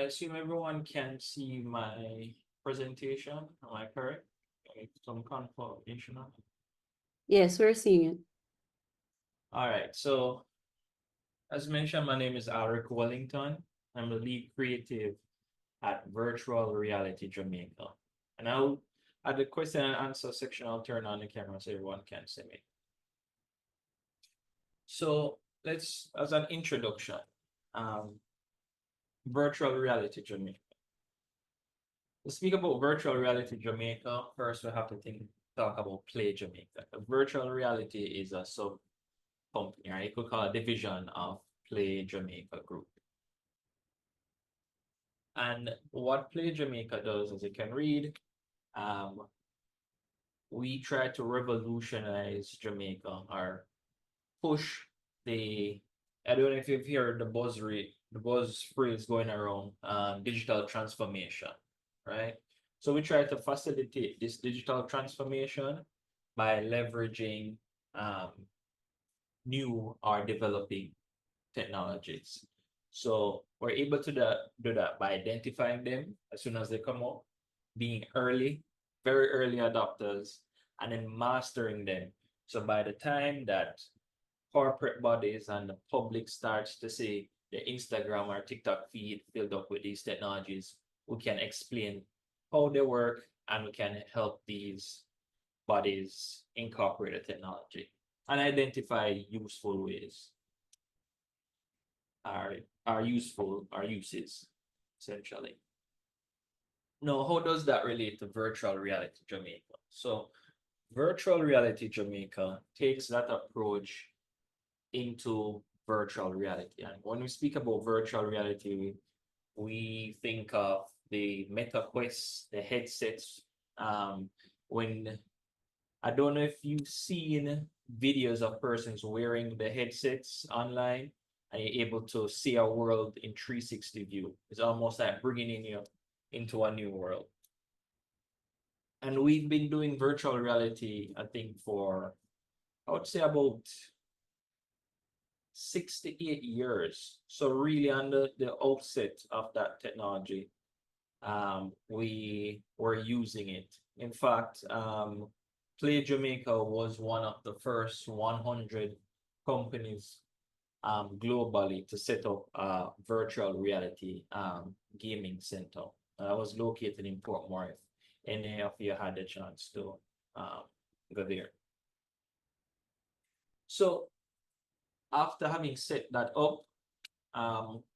assume everyone can see my presentation. Am I correct? Some confirmation on it. Yes, we're seeing it. All right. So, as mentioned, my name is Alric Wellington. I'm the lead creative at Virtual Reality Jamaica. And I'll, at the question and answer section, I'll turn on the camera so everyone can see me. So, let's, as an introduction, Virtual Reality Jamaica. To speak about Virtual Reality Jamaica, first we have to talk about Play Jamaica. Virtual Reality is a sub company, or you could call it a division of Play Jamaica Group. And what Play Jamaica does, as you can read, we try to revolutionize Jamaica or push the, I don't know if you've heard the buzz phrase going around, digital transformation, right? So we try to facilitate this digital transformation by leveraging new or developing technologies. So we're able to do that by identifying them as soon as they come up, being early, very early adopters, and then mastering them. So by the time that corporate bodies and the public starts to see the Instagram or TikTok feed filled up with these technologies, we can explain how they work and we can help these bodies incorporate the technology and identify useful ways are useful are uses essentially. Now, how does that relate to Virtual Reality Jamaica? So Virtual Reality Jamaica takes that approach into virtual reality. And when we speak about virtual reality, we think of the Meta Quest, the headsets. When I don't know if you've seen videos of persons wearing the headsets online and you're able to see a world in 360 view. It's almost like bringing in you into a new world. And we've been doing virtual reality, I think, for, I would say, about 6 to 8 years. So really under the outset of that technology, we were using it. In fact, Play Jamaica was one of the first 100 companies globally to set up a virtual reality gaming center. I was located in Portmore. If any of you had the chance to go there. So after having set that up,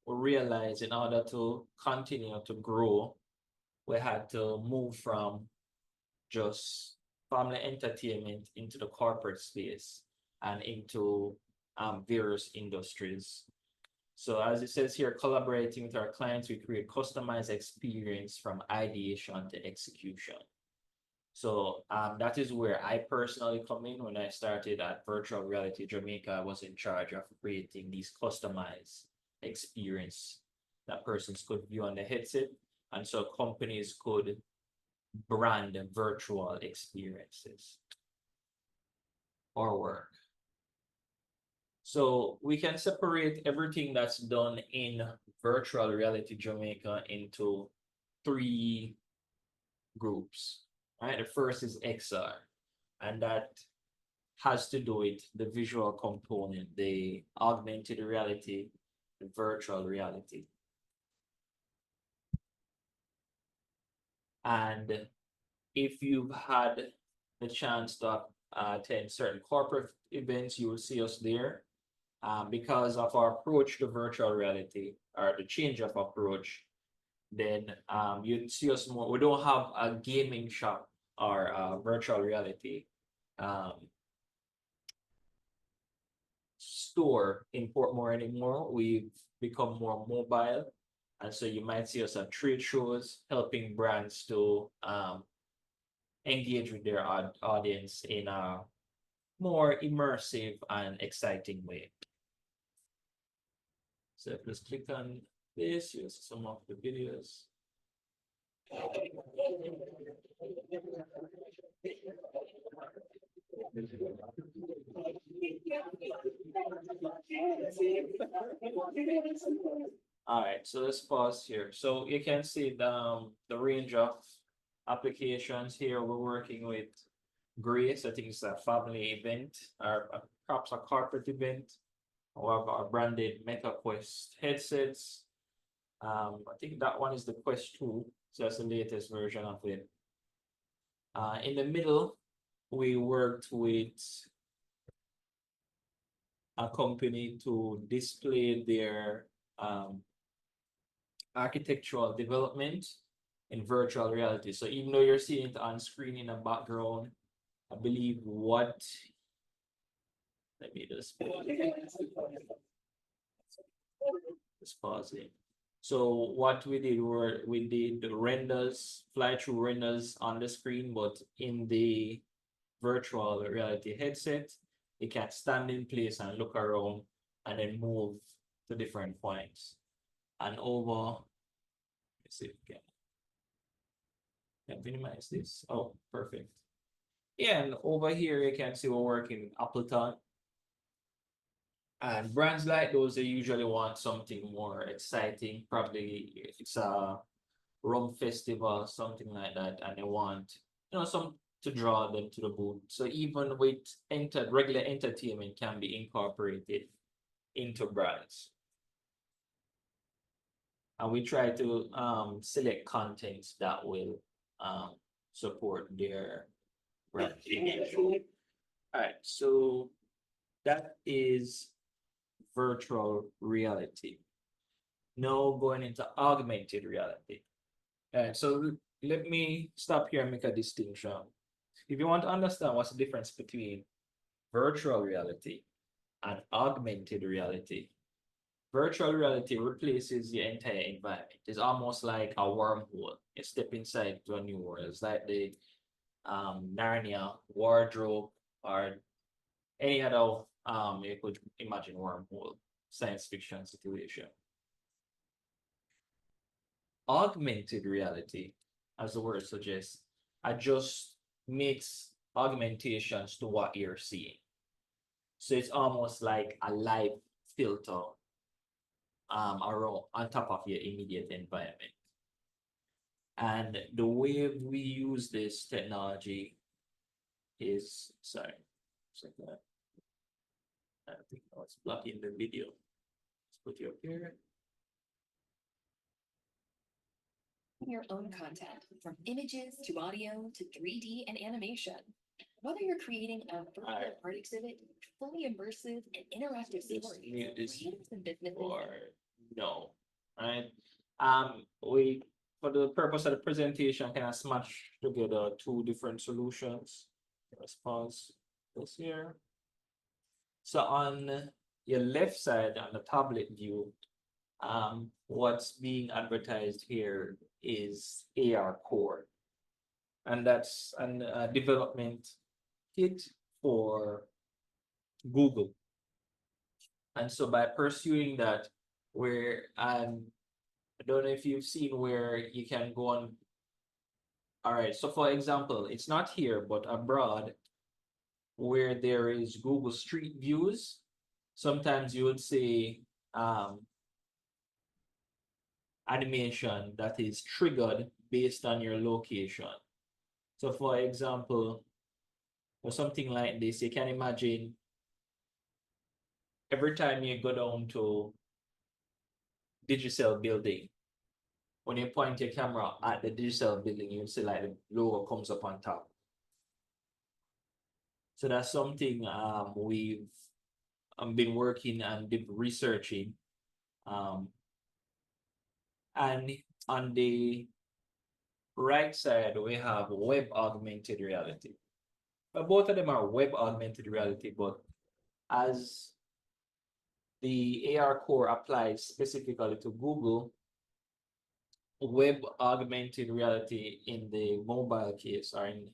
we realized in order to continue to grow, we had to move from just family entertainment into the corporate space and into various industries. So as it says here, collaborating with our clients, we create customized experience from ideation to execution. So that is where I personally come in. When I started at Virtual Reality Jamaica, I was in charge of creating these customized experience that persons could view on the headset. And so companies could brand virtual experiences or work. So we can separate everything that's done in Virtual Reality Jamaica into 3 groups. Right, the first is XR, and that has to do with the visual component, the augmented reality, the virtual reality. And if you've had the chance to attend certain corporate events, you will see us there. Because of our approach to virtual reality or the change of approach, then you'd see us more. We don't have a gaming shop or virtual reality store in Portmore anymore. We've become more mobile. And so you might see us at trade shows, helping brands to engage with their audience in a more immersive and exciting way. So let's click on this, use some of the videos. All right, so let's pause here. So you can see the range of applications here. We're working with Grace. I think it's a family event or perhaps a corporate event. We have our branded MetaQuest headsets. I think that one is the Quest 2. So that's the latest version of it. In the middle, we worked with a company to display their architectural development in virtual reality. So even though you're seeing it on screen in the background, I believe what, let me just pause it. So what we did we did the renders, fly-through renders on the screen, but in the virtual reality headset, you can stand in place and look around and then move to different points. And over, let's see if we can minimize this. Oh, perfect. Yeah, and over here you can see we're working with Appleton. And brands like those, they usually want something more exciting. Probably if it's a rum festival, something like that, and they want, some to draw them to the booth. So even with regular entertainment can be incorporated into brands. And we try to select contents that will support their brand. All right, so that is virtual reality. Now going into augmented reality. All right, so let me stop here and make a distinction. If you want to understand what's the difference between virtual reality and augmented reality, virtual reality replaces your entire environment. It's almost like a wormhole. You step inside to a new world. It's like the Narnia wardrobe or any other you could imagine wormhole science fiction situation. Augmented reality, as the word suggests, just makes augmentations to what you're seeing. So it's almost like a live filter around on top of your immediate environment. And the way we use this technology is, sorry, I think I was blocking the video. Let's put you up here. Your own content, from images to audio to 3D and animation. Whether you're creating a virtual art exhibit, fully immersive and interactive stories, creators and businesses. Or no, right? We, for the purpose of the presentation, kind of smash together two different solutions. Let's pause this here. So on your left side, on the tablet view, what's being advertised here is AR Core, and that's a development kit for Google. And so by pursuing that, I don't know if you've seen where you can go on. All right, so for example, it's not here, but abroad, where there is Google Street Views, sometimes you would say animation that is triggered based on your location. So for example, or something like this, you can imagine every time you go down to Digicel building, when you point your camera at the Digicel building, you'll see like the logo comes up on top. So that's something we've been working and researching. And on the right side, we have web augmented reality. But both of them are web augmented reality, but as the AR Core applies specifically to Google, web augmented reality in the mobile case are in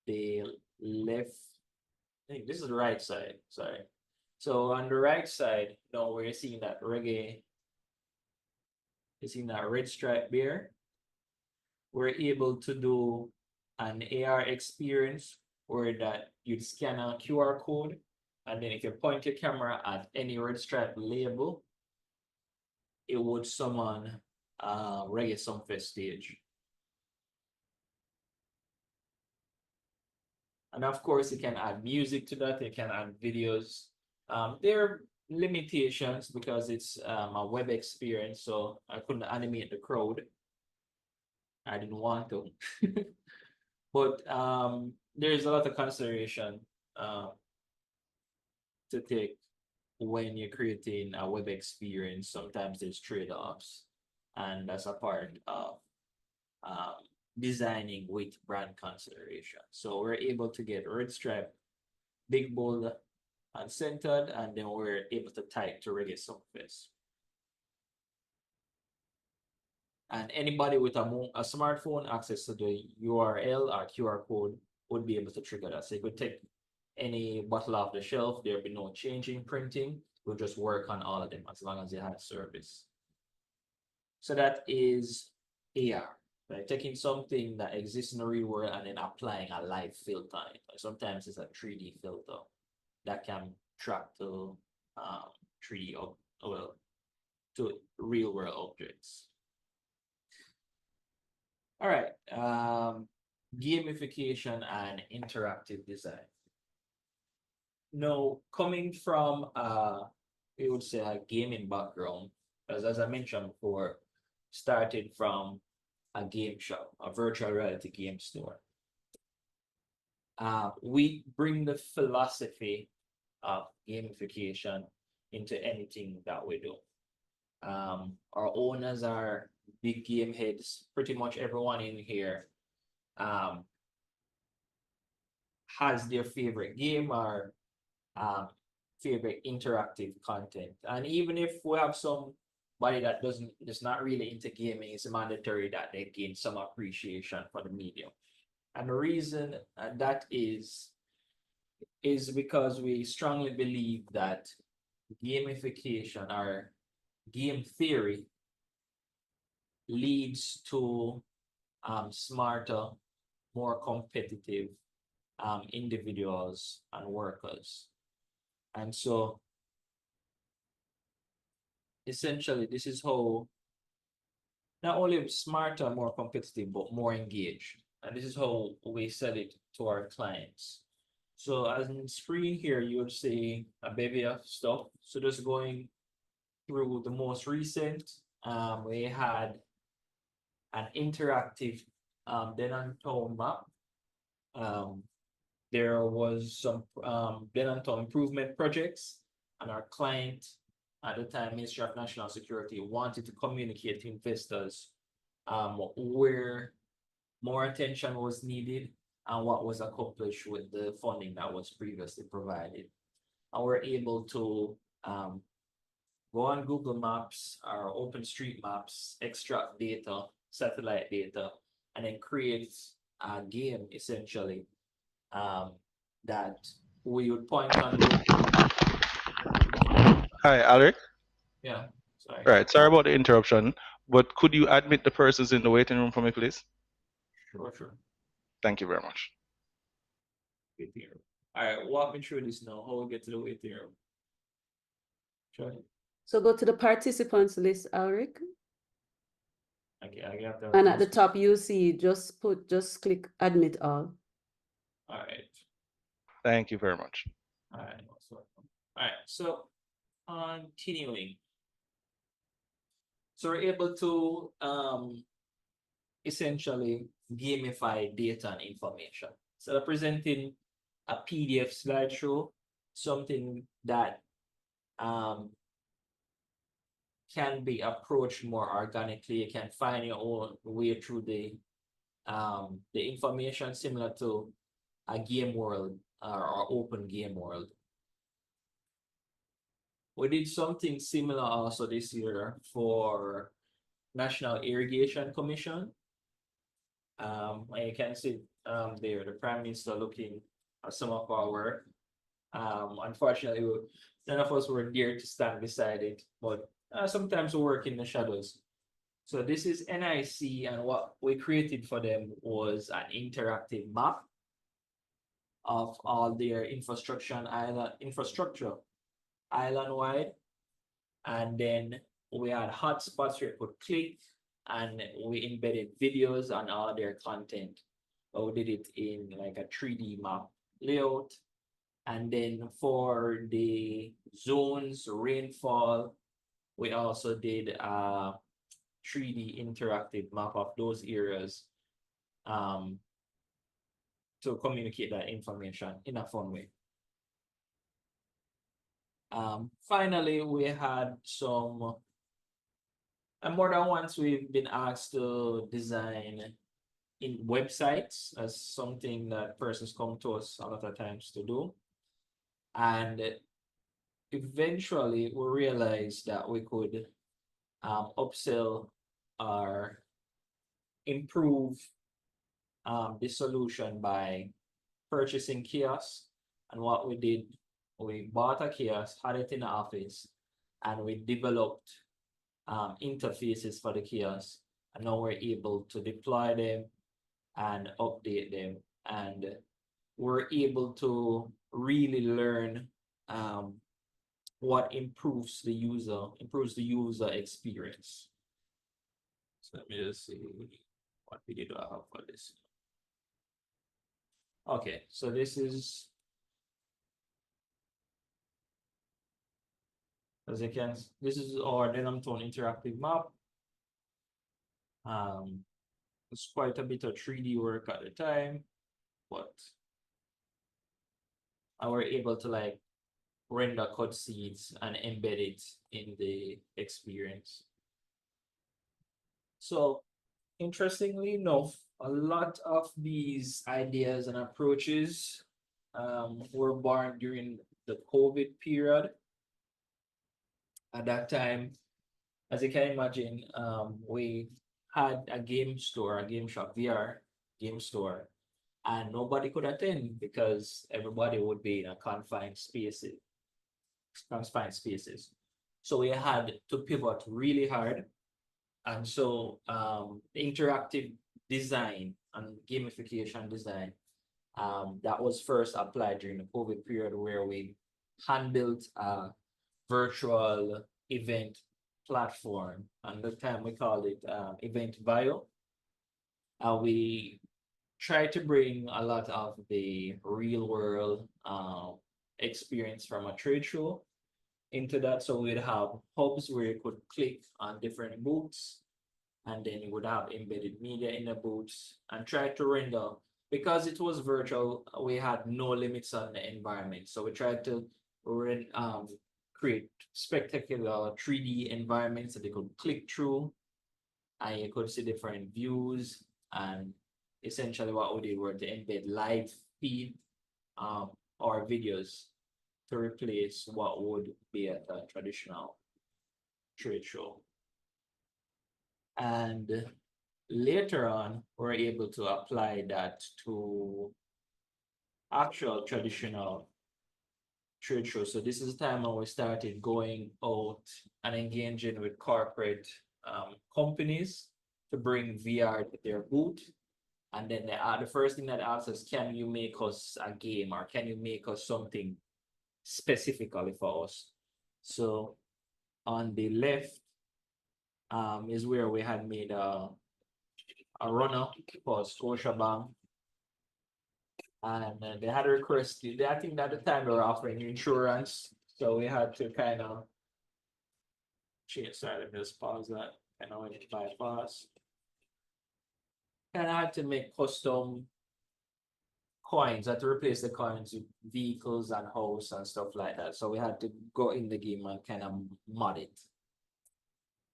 the left, I think this is the right side, sorry. So on the right side, now we're seeing that reggae, you're seeing that red stripe there. We're able to do an AR experience where that you'd scan a QR code, and then if you point your camera at any red stripe label, it would summon Reggae Sumfest stage. And of course, you can add music to that, you can add videos. There are limitations because it's a web experience, so I couldn't animate the crowd. I didn't want to. But there's a lot of consideration to take when you're creating a web experience. Sometimes there's trade-offs, and that's a part of designing with brand consideration. So we're able to get red stripe, big, bold, and centered, and then we're able to type to Reggae Sumfest. And anybody with a smartphone access to the URL or QR code would be able to trigger that. So you could take any bottle off the shelf, there'll be no changing printing. We'll just work on all of them as long as they have service. So that is AR, right? Taking something that exists in the real world and then applying a live filter on it. Sometimes it's a 3D filter that can track to 3D, well, to real world objects. All right, gamification and interactive design. Now, coming from we would say a gaming background, as I mentioned before, started from a game shop, a virtual reality game store. We bring the philosophy of gamification into anything that we do. Our owners are big game heads. Pretty much everyone in here has their favorite game or favorite interactive content. And even if we have somebody that is not really into gaming, it's mandatory that they gain some appreciation for the medium. And the reason that is because we strongly believe that gamification or game theory leads to smarter, more competitive individuals and workers. And so essentially, this is how not only smarter, more competitive, but more engaged. And this is how we sell it to our clients. So as in screen here, you would see a bevy of stuff. So just going through the most recent, we had an interactive Denantone map. There was some Denantone improvement projects, and our client at the time, Ministry of National Security, wanted to communicate to investors where more attention was needed and what was accomplished with the funding that was previously provided. And we're able to go on Google Maps or OpenStreetMaps, extract data, satellite data, and then create a game essentially that we would point on. Hi, Alric. Yeah, sorry. Right, sorry about the interruption, but could you admit the persons in the waiting room for me, please? Sure. Thank you very much. Waiting room. All right, walk me through this now. How we get to the waiting room? Sure. So go to the participants list, Ulrich. Okay, I got that. And at the top, you see, just click admit all. All right. Thank you very much. All right. All right. So continuing. So we're able to essentially gamify data and information. So they're presenting a PDF slideshow, something that can be approached more organically. You can find your own way through the information similar to a game world or open game world. We did something similar also this year for National Irrigation Commission. And you can see there the Prime Minister looking at some of our work. Unfortunately, none of us were there to stand beside it, but sometimes we work in the shadows. So this is NIC, and what we created for them was an interactive map of all their infrastructure island-wide, and then we had hotspots where you could click, and we embedded videos on all their content. But we did it in like a 3D map layout. And then for the zones, rainfall, we also did a 3D interactive map of those areas to communicate that information in a fun way. Finally, we had some, and more than once we've been asked to design in websites as something that persons come to us a lot of times to do. And eventually we realized that we could upsell or improve the solution by purchasing kiosks. And what we did, we bought a kiosk, had it in the office, and we developed interfaces for the kiosks. And now we're able to deploy them and update them. And we're able to really learn what improves the user experience. So let me just see what video do I have for this. Okay, so this is, as you can, this is our Denim Tone interactive map. It's quite a bit of 3D work at the time, but I were able to like render cutscenes and embed it in the experience. So interestingly enough, a lot of these ideas and approaches were born during the COVID period. At that time, as you can imagine, we had a game store, a game shop, VR game store, and nobody could attend because everybody would be in a confined spaces. So we had to pivot really hard. And so interactive design and gamification design, that was first applied during the COVID period, where we hand-built a virtual event platform. And at the time we called it Event Bio. We tried to bring a lot of the real world experience from a trade show into that. So we'd have hubs where you could click on different booths, and then you would have embedded media in the booths and try to render. Because it was virtual, we had no limits on the environment. So we tried to create spectacular 3D environments that they could click through, and you could see different views. And essentially what we did were to embed live feed or videos to replace what would be at a traditional trade show. And later on, we're able to apply that to actual traditional trade shows. So this is the time when we started going out and engaging with corporate companies to bring VR to their booth. And then the first thing that asks us, can you make us a game, or can you make us something specifically for us? So on the left is where we had made a runner for Scotiabank. And they had requested, I think at the time they were offering insurance. So we had to kind of change, sorry, let me just pause that. Kind of went bypass. Kind of had to make custom coins, had to replace the coins with vehicles and house and stuff like that. So we had to go in the game and kind of mod it.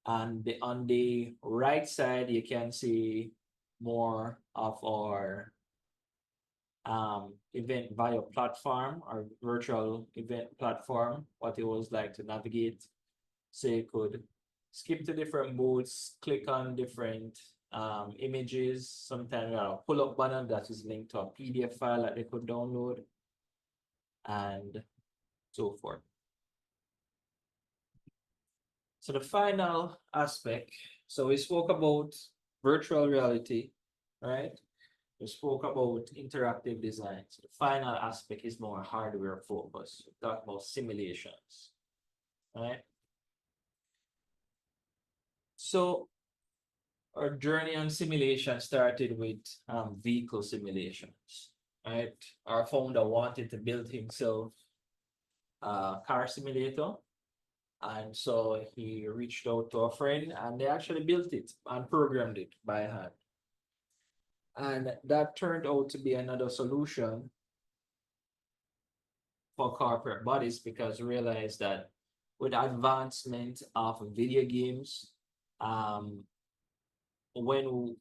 And on the right side, you can see more of our event bio platform, our virtual event platform, what it was like to navigate. So you could skip to different booths, click on different images. Sometimes we have a pull-up button that is linked to a PDF file that they could download, and so forth. So the final aspect, so we spoke about virtual reality, right? We spoke about interactive design. So the final aspect is more hardware focused. We talk about simulations, right? So our journey on simulation started with vehicle simulations, right? Our founder wanted to build himself a car simulator, and so he reached out to a friend, and they actually built it and programmed it by hand. And that turned out to be another solution for corporate bodies because we realized that with advancement of video games, um, when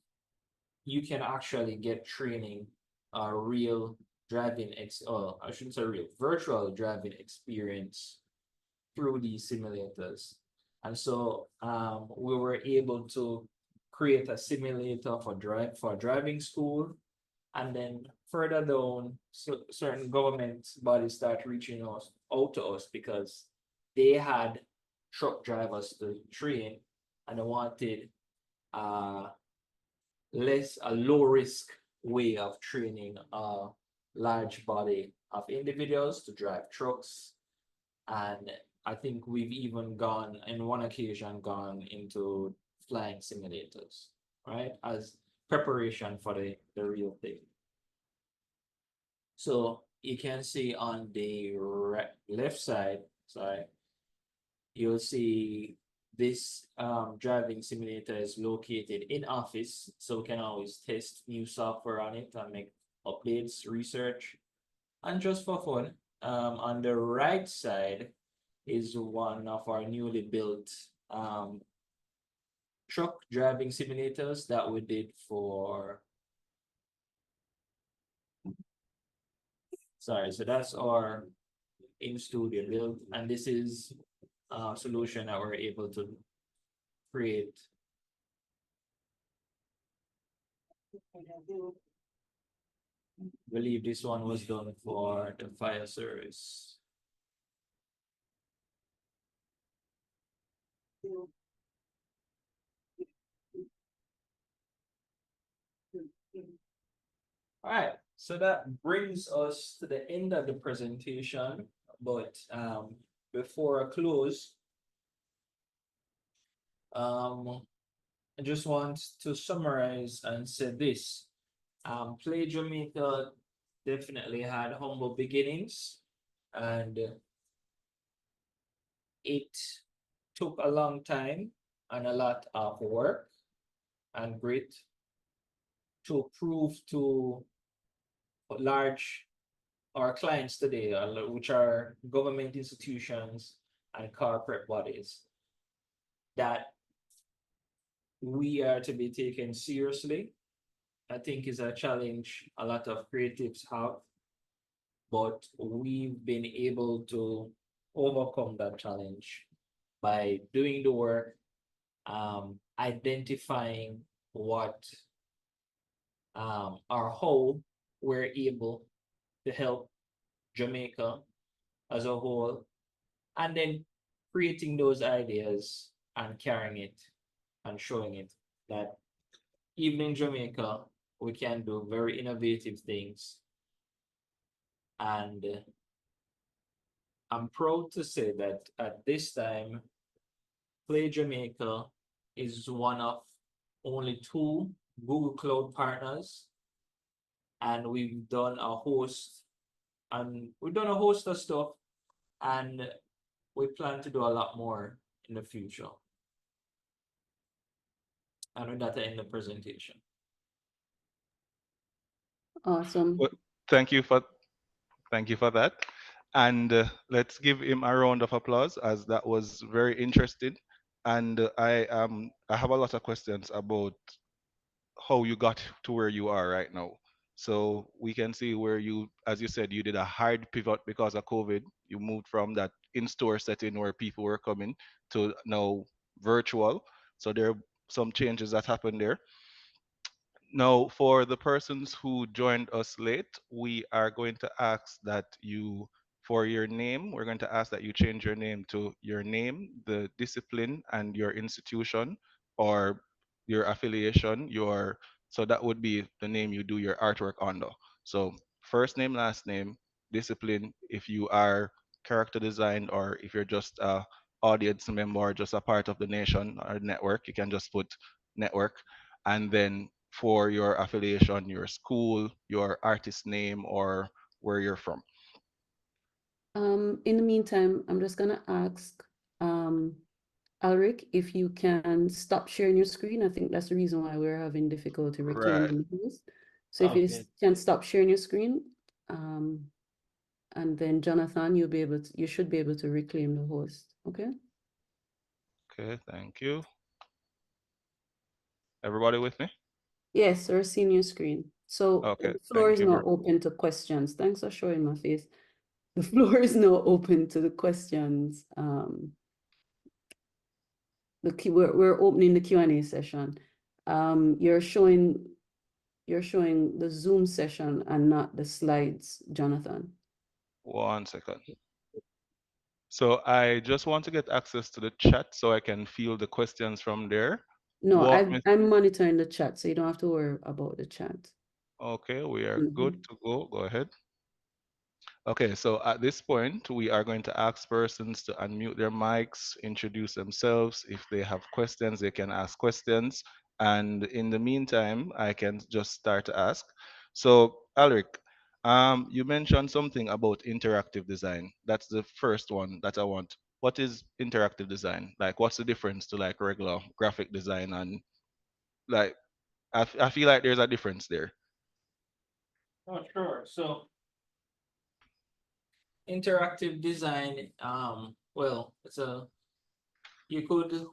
you can actually get training, real I shouldn't say real, virtual driving experience through these simulators. And so we were able to create a simulator for driving school. And then further down, certain government bodies start reaching us out to us because they had truck drivers to train and they wanted uh a low risk way of training a large body of individuals to drive trucks. And I think we've even gone, in one occasion, gone into flying simulators, right? As preparation for the real thing. So you can see on the left side, sorry, you'll see this driving simulator is located in office, so we can always test new software on it and make updates, research, and just for fun. On the right side is one of our newly built truck driving simulators that we did for, sorry, so that's our in-studio build, and this is a solution that we're able to create. I believe this one was done for the fire service. All right, so that brings us to the end of the presentation. But before I close, I just want to summarize and say this. Play Jamaica definitely had humble beginnings, and it took a long time and a lot of work and grit to prove to large our clients today, which are government institutions and corporate bodies, that we are to be taken seriously. I think is a challenge a lot of creatives have, but we've been able to overcome that challenge by doing the work, identifying what or how we're able to help Jamaica as a whole, and then creating those ideas and carrying it and showing it that even in Jamaica, we can do very innovative things. And I'm proud to say that at this time, Play Jamaica is one of only two Google Cloud partners, and we've done a host of stuff, and we plan to do a lot more in the future. And with that, I end the presentation. Awesome. Well, thank you for that. And let's give him a round of applause as that was very interesting. And I have a lot of questions about how you got to where you are right now. So we can see where you, as you said, you did a hard pivot because of COVID. You moved from that in-store setting where people were coming to now virtual. So there are some changes that happened there. Now, for the persons who joined us late, we are going to ask that you, for your name, we're going to ask that you change your name to your name, the discipline, and your institution or your affiliation, so that would be the name you do your artwork under. So first name, last name, discipline, if you are character design or if you're just audience member or just a part of the nation or network, you can just put network. And then for your affiliation, your school, your artist name, or where you're from. In the meantime, I'm just gonna ask Alric if you can stop sharing your screen. I think that's the reason why we're having difficulty Right. reclaiming the host. So if you Okay. can stop sharing your screen, and then Jonathan, you should be able to reclaim the host. Okay? Okay, thank you. Everybody with me? Yes, we're seeing your screen. So Okay, the floor thank is you now very open to questions. Thanks for showing my face. The floor is now open to the questions. We're opening the Q&A session. You're showing the Zoom session and not the slides, Jonathan. 1 second. So I just want to get access to the chat so I can field the questions from there. No, Walk me. I'm monitoring the chat, so you don't have to worry about the chat. Okay, we are good to go. Go ahead. Okay, so at this point, we are going to ask persons to unmute their mics, introduce themselves. If they have questions, they can ask questions. And in the meantime, I can just start to ask. So, Alric, you mentioned something about interactive design. That's the first one that I want. What is interactive design? Like, what's the difference to like regular graphic design? And like, I feel like there's a difference there. Oh, sure. So interactive design, well, you could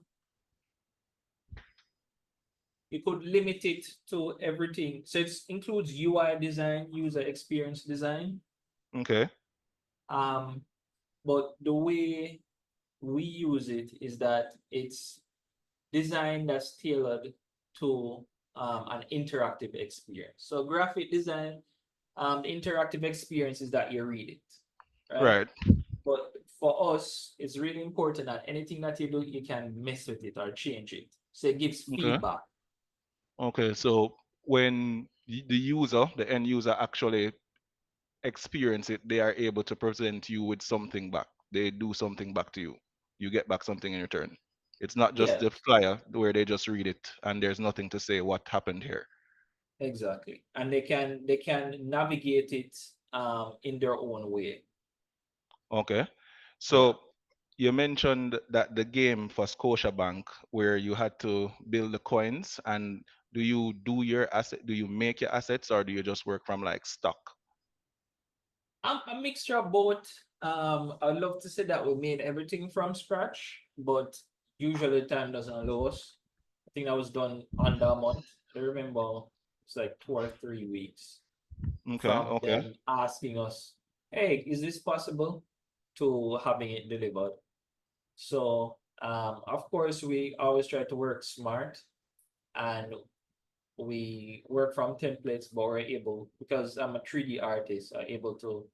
you could limit it to everything. So it includes UI design, user experience design. Okay, But the way we use it is that it's design that's tailored to an interactive experience. So graphic design, the interactive experience is that you read it, right? right. But for us, it's really important that anything that you do, you can mess with it or change it. So it gives Okay. feedback. Okay, so when the user, the end user actually experience it, they are able to present you with something back. They do something back to you. You get back something in return. It's not just Yeah, the flyer where they just read it and there's nothing to say what happened here. exactly. And they can navigate it in their own way. Okay. Yeah. So you mentioned that the game for Scotiabank where you had to build the coins, and do you do your asset, do you make your assets, or do you just work from like stock? A mixture of both. I'd love to say that we made everything from scratch, but usually time doesn't allow us. I think that was done under a month. I remember it's like 2 or 3 weeks Okay, from okay. them asking us, hey, is this possible to having it delivered? So of course we always try to work smart and we work from templates, but we're able, because I'm a 3D artist, I'm able to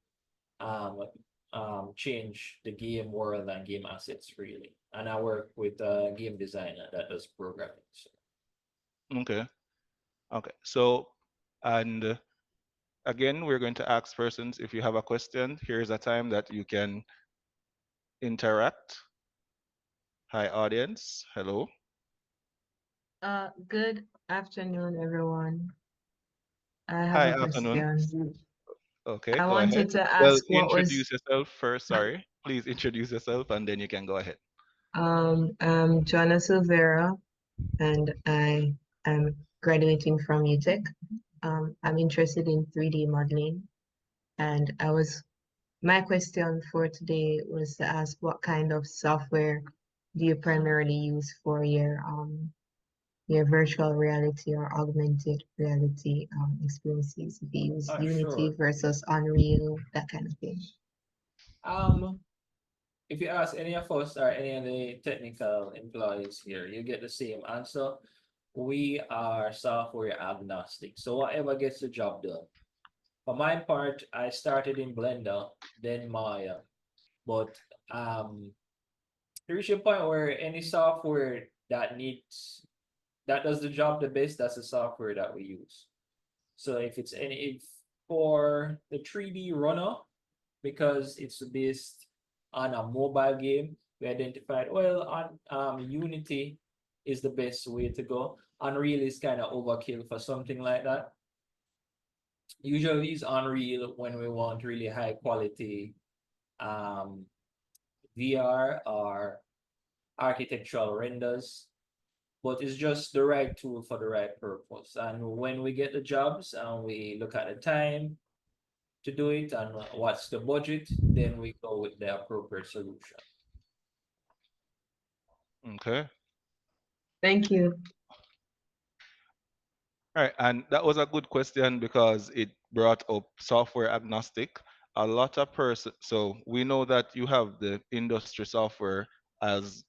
um, change the game world and game assets really. And I work with a game designer that does programming. So. Okay. Okay. So, and again, we're going to ask persons if you have a question. Here's a time that you can interact. Hi, audience. Hello. Good afternoon, everyone. I have Hi, a afternoon. question. Okay, I go ahead. wanted to Well, ask what was, introduce yourself first. Sorry. Please introduce yourself and then you can go ahead. I'm Joanna Silvera, and I am graduating from UTech. I'm interested in 3D modeling, and my question for today was to ask what kind of software do you primarily use for your virtual reality or augmented reality experiences? If you use Unity Sure. versus Unreal, that kind of thing. Um, if you ask any of us or any of the technical employees here, you get the same answer. We are software agnostic, so whatever gets the job done. For my part, I started in Blender, then Maya, but there is a point where any software that does the job the best, that's the software that we use. So if for the 3D runner, because it's based on a mobile game, we identified, well, on Unity is the best way to go. Unreal is kind of overkill for something like that. Usually we use Unreal when we want really high quality VR or architectural renders, but it's just the right tool for the right purpose. And when we get the jobs and we look at the time to do it and what's the budget, then we go with the appropriate solution. Okay. Thank you. All right, and that was a good question because it brought up software agnostic. A lot of person, so we know that you have the industry software as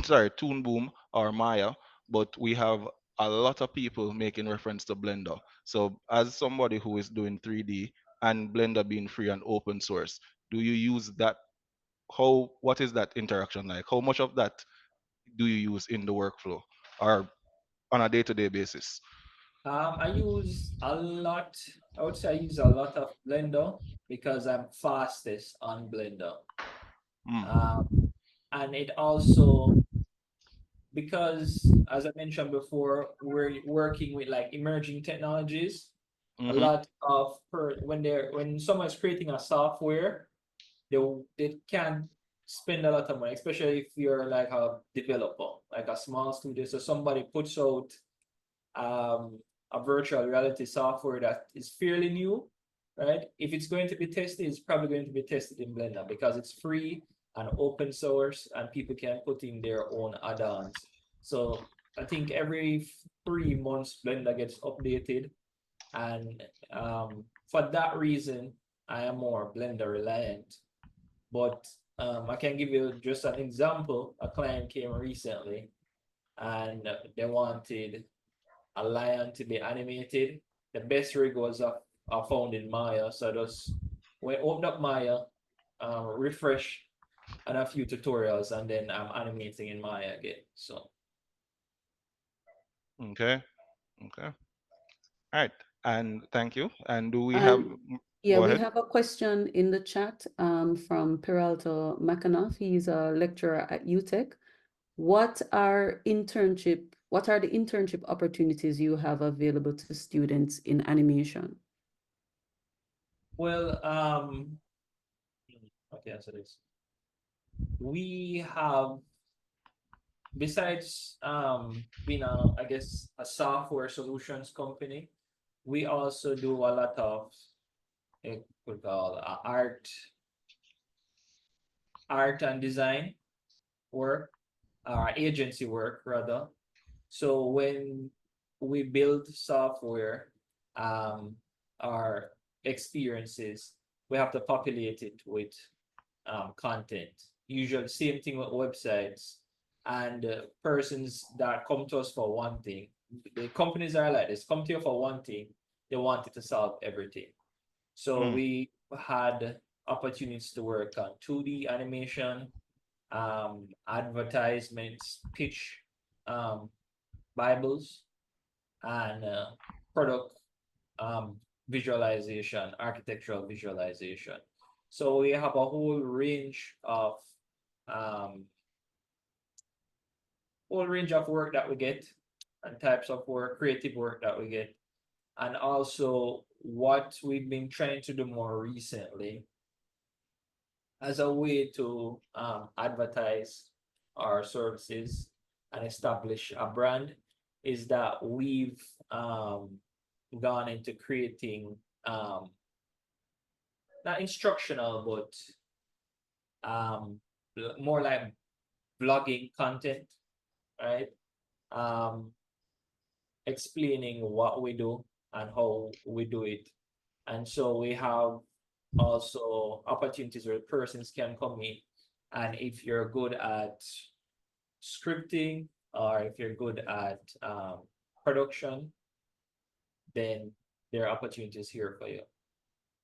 sorry, Toon Boom or Maya, but we have a lot of people making reference to Blender. So as somebody who is doing 3D and Blender being free and open source, do you use that? What is that interaction like? How much of that do you use in the workflow or on a day-to-day basis? I use a lot, I would say I use a lot of Blender because I'm fastest on Blender. Mm. And it also, because as I mentioned before, we're working with like emerging technologies. A Mm-hmm. lot of when someone's creating a software, they can't spend a lot of money, especially if you're like a developer, like a small studio. So somebody puts out a virtual reality software that is fairly new, right? If it's going to be tested, it's probably going to be tested in Blender because it's free and open source and people can put in their own add-ons. So I think every 3 months Blender gets updated, and for that reason, I am more Blender reliant. But I can give you just an example. A client came recently and they wanted a lion to be animated. The best rig was found in Maya. So just when I open up Maya, refresh and a few tutorials, and then I'm animating in Maya again. So Okay. Okay. All right. And thank you. And do we have, And yeah, go we ahead. have a question in the chat from Peralta McAnuff. He's a lecturer at UTech. What are the internship opportunities you have available to students in animation? well, okay, so this we have, besides being I guess a software solutions company, we also do a lot of we call art and design work, agency work rather. So when we build software, our experiences, we have to populate it with content. Usually, same thing with websites and persons that come to us for one thing. The companies are like this: come to you for one thing, they want it to solve everything. So Mm. we had opportunities to work on 2D animation, advertisements, pitch, Bibles, and product visualization, architectural visualization. So we have a um, whole range of work that we get, and types of work, creative work that we get, and also what we've been trying to do more recently as a way to advertise our services and establish a brand is that we've gone into creating not instructional but more like blogging content, right? um Explaining what we do and how we do it. And so we have also opportunities where persons can come in, and if you're good at scripting or if you're good at production, then there are opportunities here for you.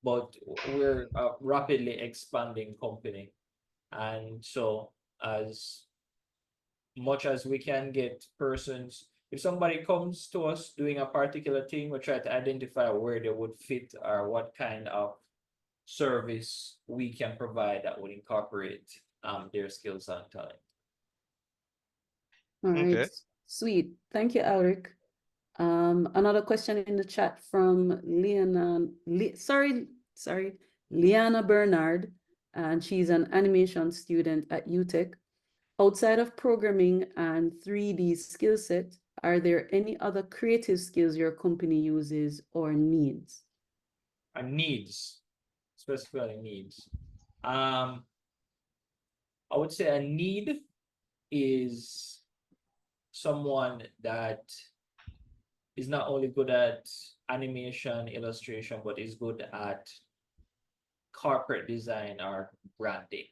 But we're a rapidly expanding company, and so as much as we can get persons, if somebody comes to us doing a particular thing, we try to identify where they would fit or what kind of service we can provide that would incorporate their skills and talent. All right, Okay. sweet. Thank you, Alric. Another question in the chat from Liana Bernard, and she's an animation student at UTech. Outside of programming and 3D skill set, are there any other creative skills your company uses or needs? Needs, specifically needs. I would say a need is someone that is not only good at animation, illustration, but is good at corporate design or branding.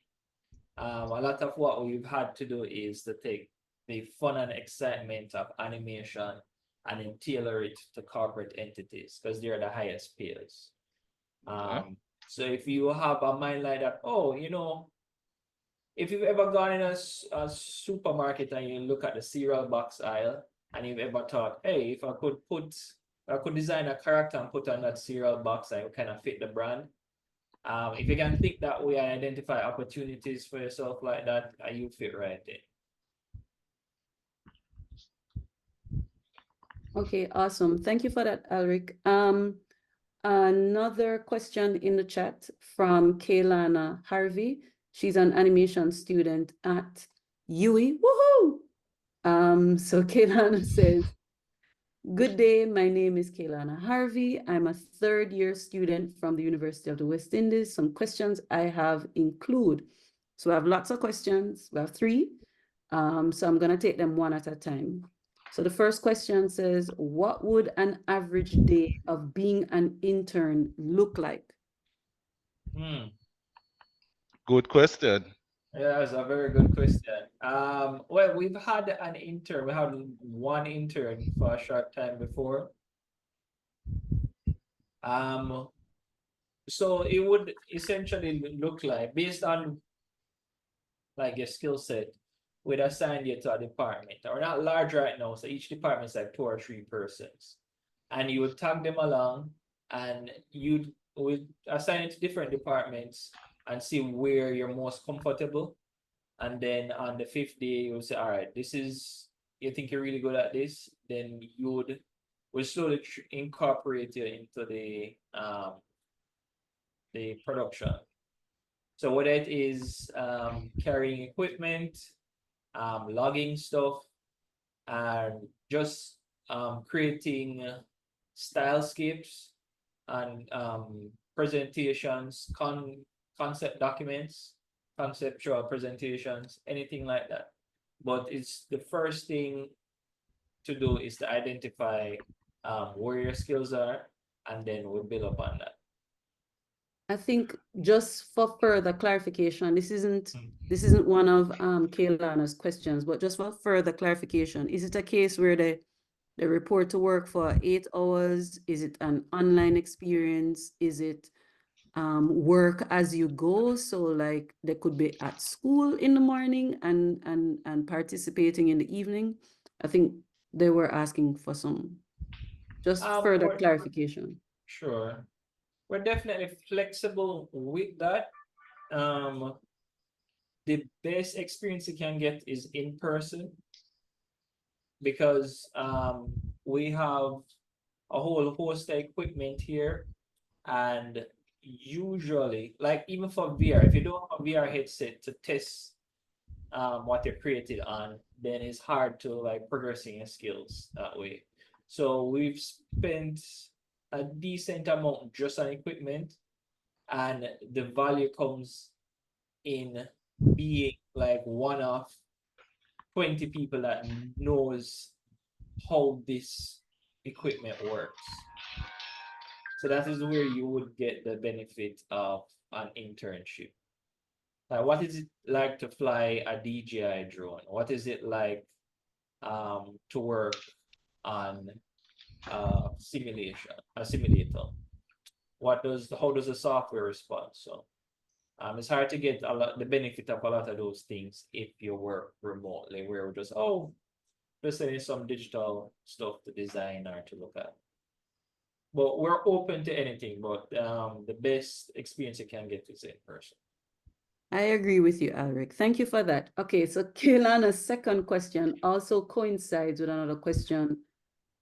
A lot of what we've had to do is to take the fun and excitement of animation and then tailor it to corporate entities because they're the highest payers. So if you have a mind like that, oh, you know, if you've ever gone in a supermarket and you look at the cereal box aisle and you've ever thought, hey, if I could design a character and put on that cereal box, I would kind of fit the brand. If you can think that way and identify opportunities for yourself like that, you fit right there. Okay, awesome. Thank you for that, Alric. Another question in the chat from Kaylana Harvey. She's an animation student at UE. Woohoo! So Kaylana says, good day, my name is Kaylana Harvey. I'm a third-year student from the University of the West Indies. Some questions I have include, so I have lots of questions. We have 3. So I'm gonna take them one at a time. So the first question says, what would an average day of being an intern look like? Good question. Yeah, that's a very good question. Well, we've had an intern. We had one intern for a short time before. So it would essentially look like, based on like your skill set, we'd assign you to a department. We're not large right now, so each department is like 2 or 3 persons. And you would tag them along and you would assign it to different departments and see where you're most comfortable. And then on the 5th day, you would say, all right, this is, you think you're really good at this, then we'll slowly incorporate you into the production. So whether it is carrying equipment, logging stuff, and just creating stylescapes and presentations, concept documents, conceptual presentations, anything like that. But it's the first thing to do is to identify where your skills are, and then we'll build upon that. I think just for further clarification, this isn't one of Kaylana's questions, but just for further clarification, is it a case where they report to work for 8 hours? Is it an online experience? Is it work as you go? So like they could be at school in the morning and participating in the evening. I think they were asking for some just further clarification. Sure. We're definitely flexible with that. The best experience you can get is in person because we have a whole host of equipment here, and usually, like even for VR, if you don't have a VR headset to test what you're created on, then it's hard to like progressing your skills that way. So we've spent a decent amount just on equipment, and the value comes in being like one of 20 people that knows how this equipment works. So that is where you would get the benefit of an internship. What is it like to fly a DJI drone? What is it like to work on a simulator? How does the software respond? So it's hard to get the benefit of a lot of those things if you work remotely, where we're just sending some digital stuff to design or to look at. But we're open to anything, but the best experience you can get is in person. I agree with you, Alric. Thank you for that. Okay, so Kaylana's second question also coincides with another question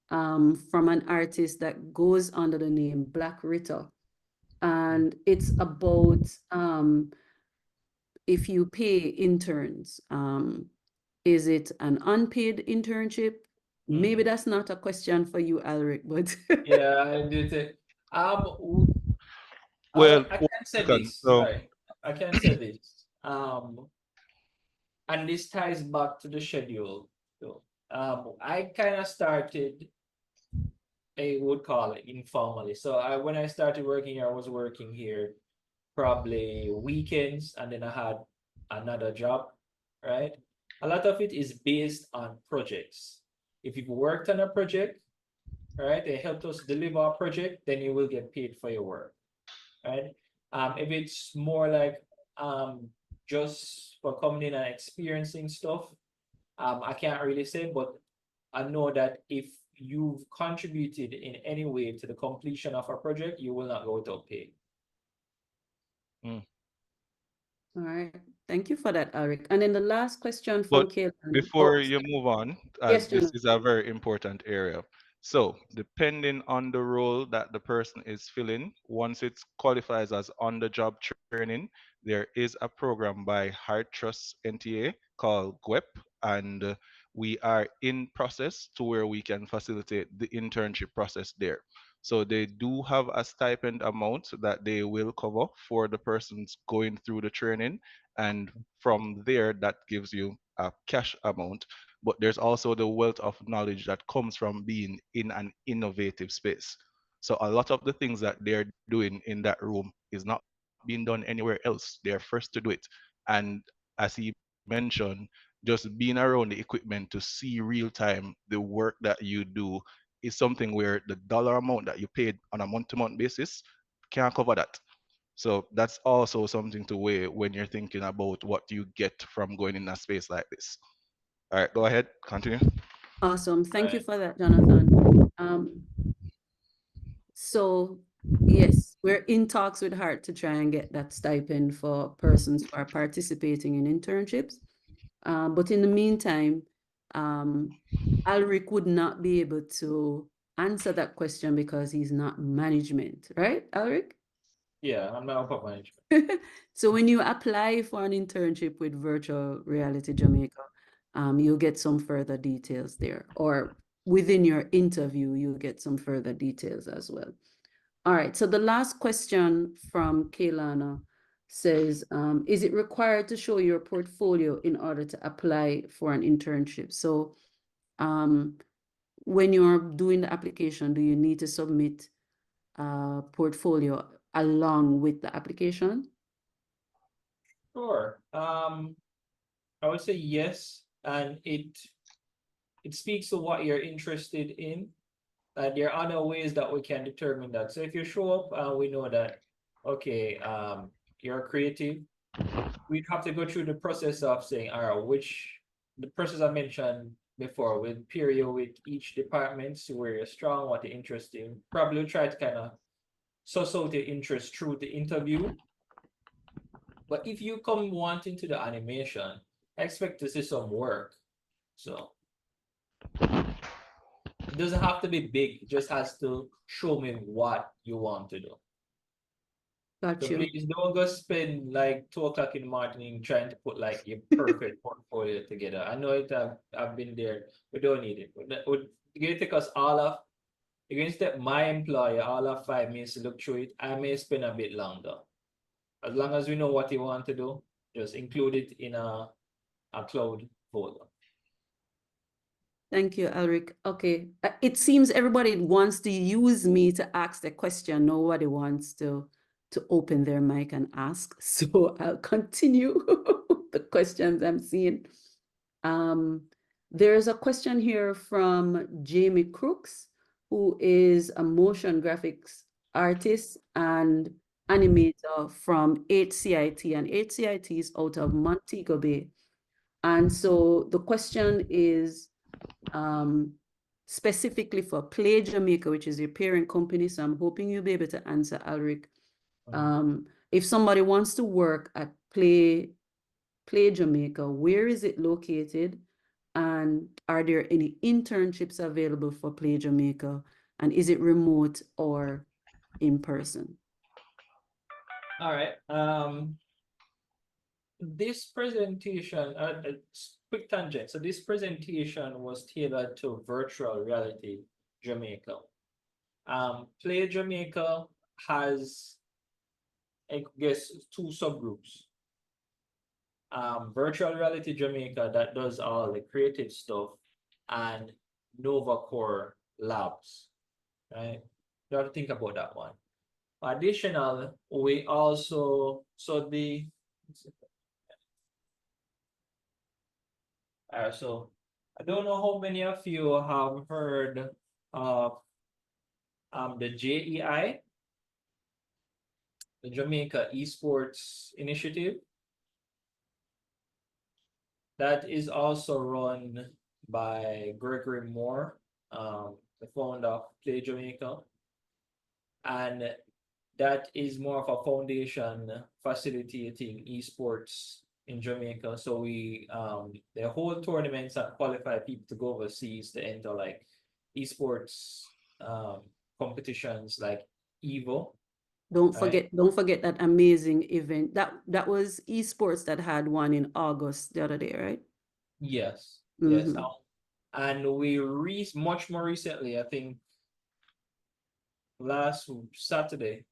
from an artist that goes under the name Black Ritter. And it's about if you pay interns, is it an unpaid internship? Maybe that's not a question for you, Alric, but Yeah, I do think. Well, I one can say second. this. So, Sorry, I can say this. And this ties back to the schedule. So, I kind of started, I would call it informally. So when I started working here, I was working here probably weekends, and then I had another job, right? A lot of it is based on projects. If you've worked on a project, right, they helped us deliver a project, then you will get paid for your work, right? If it's more like just for coming in and experiencing stuff, I can't really say, but I know that if you've contributed in any way to the completion of a project, you will not go without pay. all right. Thank you for that, Alric. And then the last question but from Kaylana. before you move on, Yes, as this Jonathan. is a very important area. So, depending on the role that the person is filling, once it qualifies as on-the-job training, there is a program by Heart Trust NTA called GWEP, and we are in process to where we can facilitate the internship process there. So they do have a stipend amount that they will cover for the persons going through the training, and from there that gives you a cash amount. But there's also the wealth of knowledge that comes from being in an innovative space. So a lot of the things that they're doing in that room is not being done anywhere else. They're first to do it. And as he mentioned, just being around the equipment to see real time the work that you do is something where the dollar amount that you paid on a month-to-month basis can't cover that. So that's also something to weigh when you're thinking about what you get from going in a space like this. All right, go ahead, continue. Awesome. Thank you Right. for that, Jonathan. So yes, we're in talks with Heart to try and get that stipend for persons who are participating in internships. But in the meantime, Alric would not be able to answer that question because he's not management, right, Alric? Yeah, I'm not upper management. So when you apply for an internship with Virtual Reality Jamaica, you'll get some further details there, or within your interview, you'll get some further details as well. All right, so the last question from Kaylana says, is it required to show your portfolio in order to apply for an internship? So when you're doing the application, do you need to submit a portfolio along with the application? Sure. I would say yes, and it speaks to what you're interested in. And there are other ways that we can determine that. So if you show up, we know that, okay, you're creative. We'd have to go through the process of saying, all right, the process I mentioned before, with peer you with each department, see where you're strong, what you're interested in. Probably try to kind of suss out your interest through the interview. But if you come wanting to the animation, I expect to see some work. So it doesn't have to be big, it just has to show me what you want to do. Got So you. please don't go spend like 2 o'clock in the morning trying to put like your perfect portfolio together. I know it. I've been there. We don't need it. You're going to take us all of. You're going to step my employer all of 5 minutes to look through it. I may spend a bit longer. As long as we know what you want to do, just include it in a cloud folder. Thank you, Alric. Okay, it seems everybody wants to use me to ask the question. Nobody wants to open their mic and ask. So I'll continue the questions I'm seeing. There's a question here from Jamie Crooks, who is a motion graphics artist and animator from HCIT, and HCIT is out of Montego Bay. And so the question is specifically for Play Jamaica, which is your parent company. So I'm hoping you'll be able to answer, Alric. If somebody wants to work at Play Jamaica. Where is it located? And are there any internships available for Play Jamaica? And is it remote or in person? All right. This presentation, quick tangent. So this presentation was tailored to virtual reality Jamaica. Play Jamaica has, I guess, two subgroups. Virtual Reality Jamaica that does all the creative stuff, and Nova Core Labs, right? You have to think about that one. Additional, we also, so I don't know how many of you have heard of the JEI, the Jamaica Esports Initiative. That is also run by Gregory Moore, the founder of Play Jamaica. And that is more of a foundation facilitating esports in Jamaica. So we the whole tournaments that qualify people to go overseas to enter like esports competitions like Evo. Don't Right. forget that amazing event. That was esports that had one in August the other day, right? Yes, yes. Mhm. And we much more recently, I think last Saturday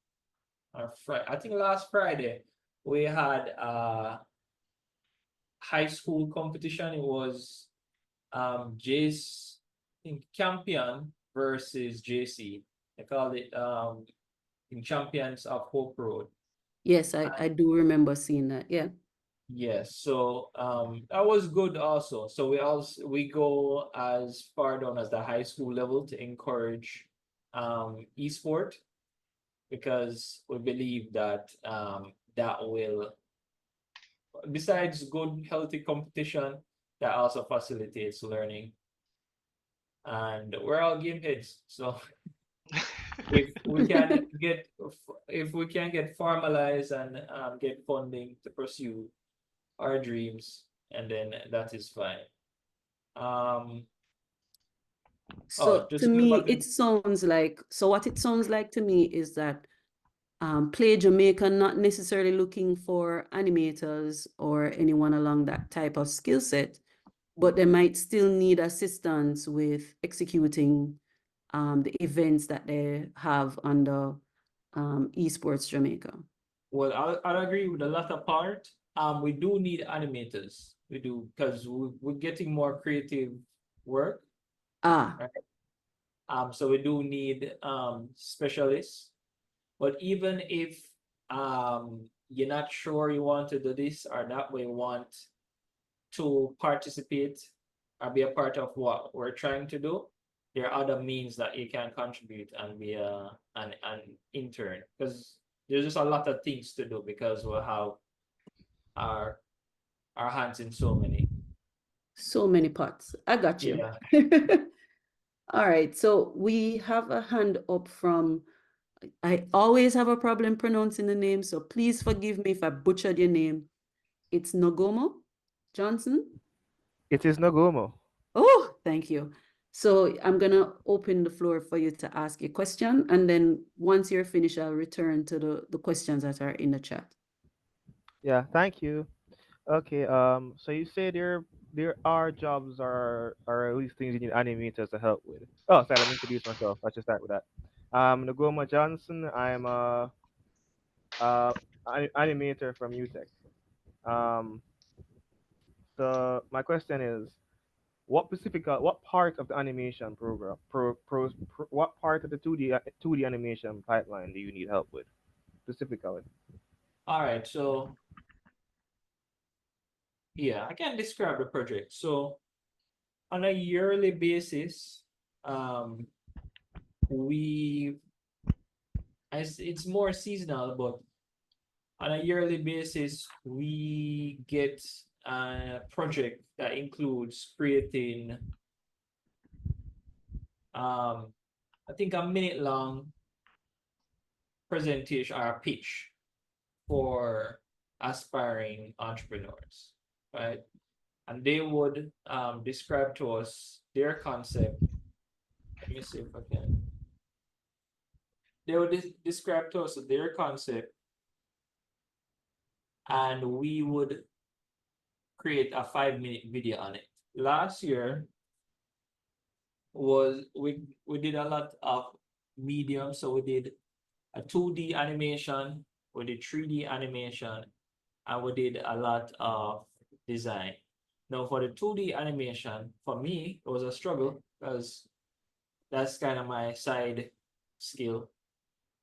or Friday, I think last Friday, we had a high school competition. It was Jace, I think Campion versus JC. They called it in Champions of Hope Road. Yes, I do remember seeing that. Yeah. Yes, so that was good also. So we go as far down as the high school level to encourage esport, because we believe that that will, besides good healthy competition, that also facilitates learning. And we're all game heads, so if we can get formalized and get funding to pursue our dreams, and then that is fine. So Just to going me, back to, it sounds like, so what it sounds like to me is that Play Jamaica not necessarily looking for animators or anyone along that type of skill set, but they might still need assistance with executing the events that they have under Esports Jamaica. well, I'll agree with the latter part. We do need animators. We do, because we're getting more creative work, Ah, right? So we do need specialists. But even if you're not sure you want to do this or that, we want to participate or be a part of what we're trying to do, there are other means that you can contribute and be an intern, because there's just a lot of things to do, because we'll have our our hands in so many. so many pots. I got you. Yeah. All right, so we have a hand up from, I always have a problem pronouncing the name, so please forgive me if I butchered your name. It's Nogomo Johnson. It is Nagomo. Oh, thank you. So I'm gonna open the floor for you to ask a question, and then once you're finished, I'll return to the questions that are in the chat. Yeah, thank you. Okay, so you say there are jobs or at least things you need animators to help with. Oh, sorry, let me introduce myself. I should start with that. Nagoma Johnson. I'm a animator from UTech. Um, so my question is, what part of the animation program, what part of the 2D animation pipeline do you need help with specifically? All right. So yeah, I can describe the project. So on a yearly basis, um, we it's more seasonal, but on a yearly basis, we get a project that includes creating I think a minute long presentation or a pitch for aspiring entrepreneurs, right? And they would describe to us their concept. Let me see if I can. They would describe to us their concept, and we would create a 5-minute video on it. Last year was we did a lot of medium, so we did a 2D animation, we did 3D animation, and we did a lot of design. Now for the 2D animation, for me, it was a struggle because that's kind of my side skill.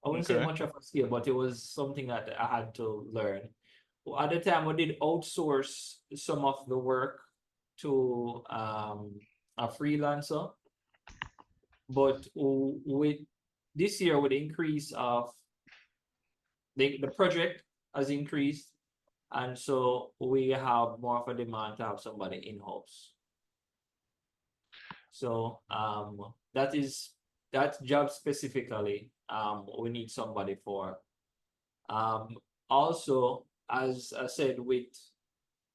I wouldn't say Okay. much of a skill, but it was something that I had to learn. At the time, we did outsource some of the work to a freelancer, but with this year, with the increase of the project has increased, and so we have more of a demand to have somebody in-house. So that job specifically we need somebody for. Also, as I said, with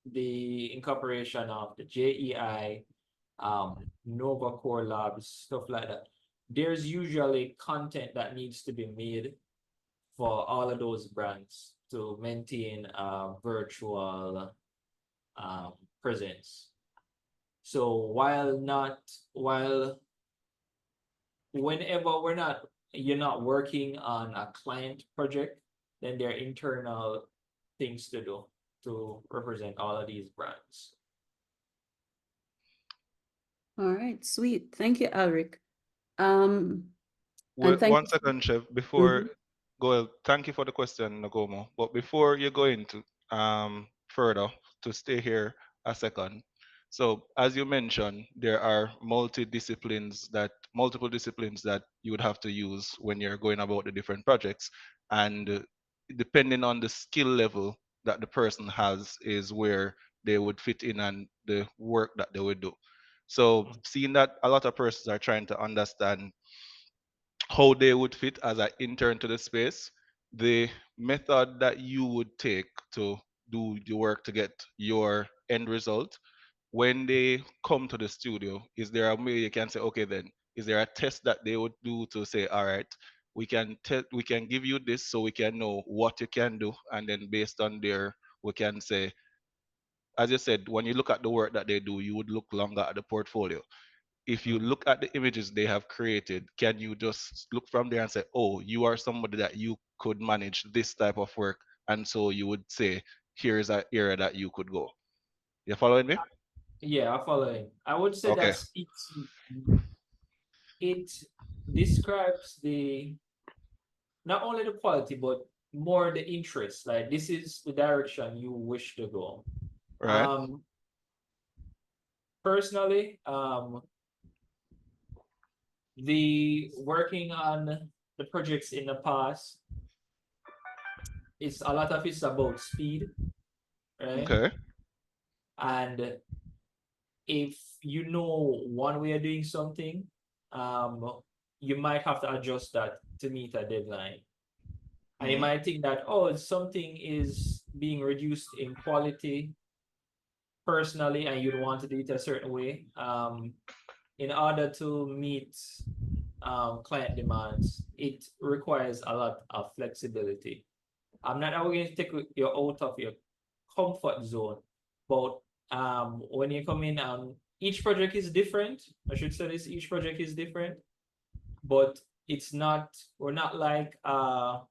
the incorporation of the JEI, Nova Core Labs, stuff like that, there's usually content that needs to be made for all of those brands to maintain a virtual presence. So whenever you're not working on a client project, then there are internal things to do to represent all of these brands. All right, sweet. Thank you, Alric. And Well, thank one you. second, Chef. Before go, thank you for the question, Nagomo. But before you go into further, to stay here a second. So as you mentioned, there are multiple disciplines that you would have to use when you're going about the different projects, and depending on the skill level that the person has, is where they would fit in and the work that they would do. So seeing that a lot of persons are trying to understand how they would fit as an intern to the space, the method that you would take to do the work to get your end result. When they come to the studio, is there a way you can say, okay, then is there a test that they would do to say, all right, we can give you this so we can know what you can do, and then based on there we can say, as you said, when you look at the work that they do, you would look longer at the portfolio. If you look at the images they have created, can you just look from there and say, oh, you are somebody that you could manage this type of work, and so you would say, here's an area that you could go. You following me? Yeah, I'm following. I would say Okay. it describes not only the quality but more the interest. Like this is the direction you wish to go. Right. Personally, the working on the projects in the past, it's a lot of it's about speed, right? Okay. And if you know one way of doing something, you might have to adjust that to meet a deadline. And you might think that, oh, something is being reduced in quality personally, and you'd want to do it a certain way. In order to meet client demands, it requires a lot of flexibility. I'm not going to take you out of your comfort zone, but when you come in, each project is different. I should say this: each project is different, but we're not like a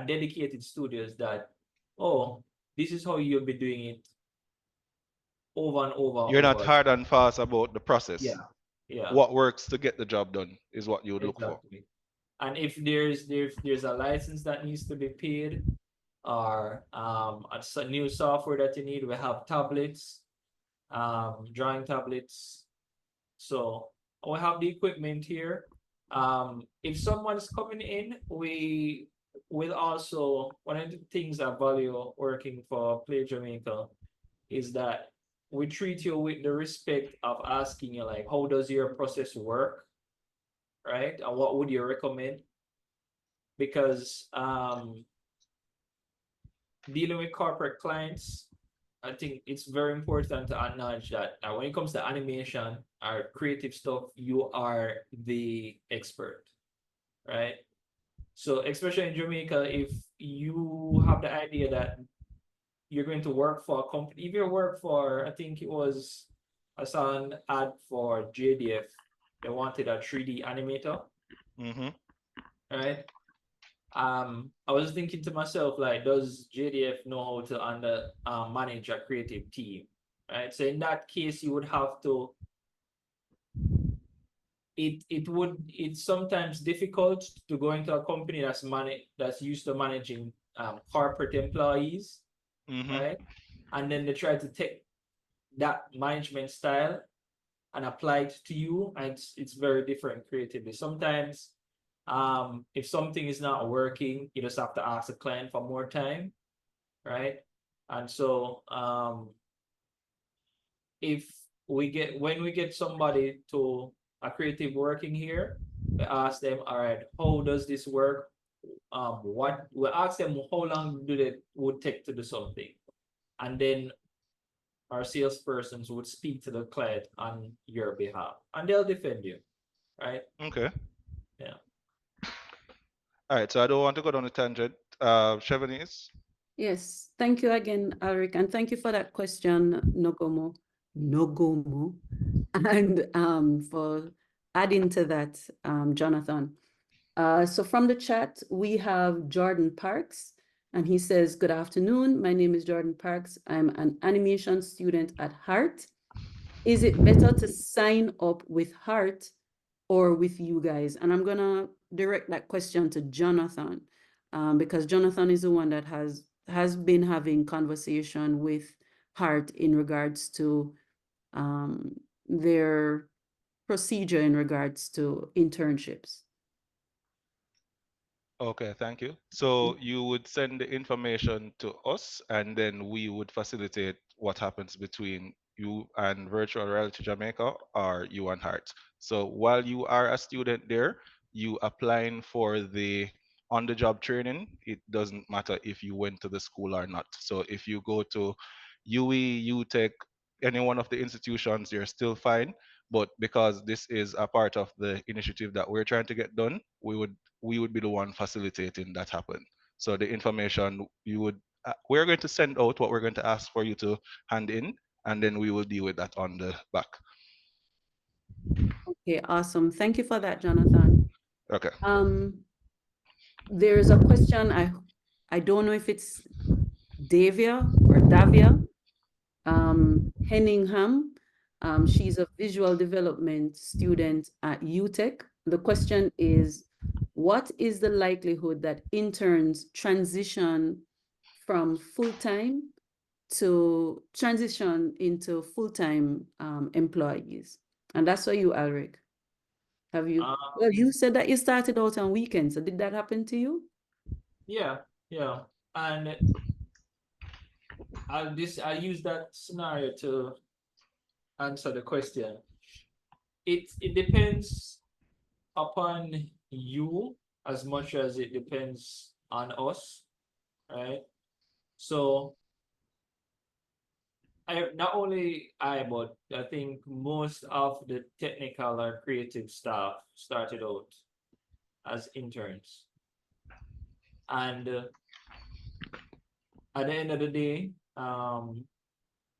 dedicated studios that, oh, this is how you'll be doing it over and over and You're not over. hard and fast about the process. Yeah, yeah, What works to get the job done is what you would look for. exactly. And if there's a license that needs to be paid, or a new software that you need, we have tablets, drawing tablets. So we have the equipment here. If someone's coming in, we will also, one of the things I value working for Play Jamaica is that we treat you with the respect of asking you, like, how does your process work, right? And what would you recommend? Because dealing with corporate clients, I think it's very important to acknowledge that when it comes to animation or creative stuff, you are the expert, right? So especially in Jamaica, if you have the idea that you're going to work for a company, if you work for, I think it was, I saw an ad for JDF, they wanted a 3D animator, right? I was thinking to myself, like, does JDF know how to manage a creative team, right? So in that case, you would have to. It's sometimes difficult to go into a company that's used to managing corporate employees, right? And then they try to take that management style and apply it to you, and it's very different creatively. Sometimes if something is not working, you just have to ask the client for more time, right? And so when we get somebody to a creative working here, we ask them, all right, how does this work? What we ask them, how long would take to do something, and then our salespersons would speak to the client on your behalf, and they'll defend you, right? Okay. Yeah. All right. So I don't want to go down a tangent. Chevenese? Yes, thank you again, Alric, and thank you for that question, Nogomo, and for adding to that, Jonathan. So from the chat, we have Jordan Parks, and he says, good afternoon. My name is Jordan Parks. I'm an animation student at Heart. Is it better to sign up with Heart or with you guys? And I'm gonna direct that question to Jonathan, because Jonathan is the one that has been having conversation with Heart in regards to their procedure in regards to internships. Okay, thank you. So you would send the information to us, and then we would facilitate what happens between you and Virtual Reality Jamaica or you and Heart. So while you are a student there, you applying for the on-the-job training, it doesn't matter if you went to the school or not. So if you go to UE, UTech, any one of the institutions, you're still fine. But because this is a part of the initiative that we're trying to get done, we would be the one facilitating that happen. So the information we're going to send out what we're going to ask for you to hand in, and then we will deal with that on the back. Okay, awesome. Thank you for that, Jonathan. Okay. There's a question, I don't know if it's Davia or Davia Henningham. She's a visual development student at UTech. The question is, what is the likelihood that interns transition from full-time to transition into full-time employees? And that's for you, Alric. Have you, well, you said that you started out on weekends, so did that happen to you? Yeah. And I use that scenario to answer the question. It depends upon you as much as it depends on us, right? So not only but I think most of the technical or creative staff started out as interns. And at the end of the day,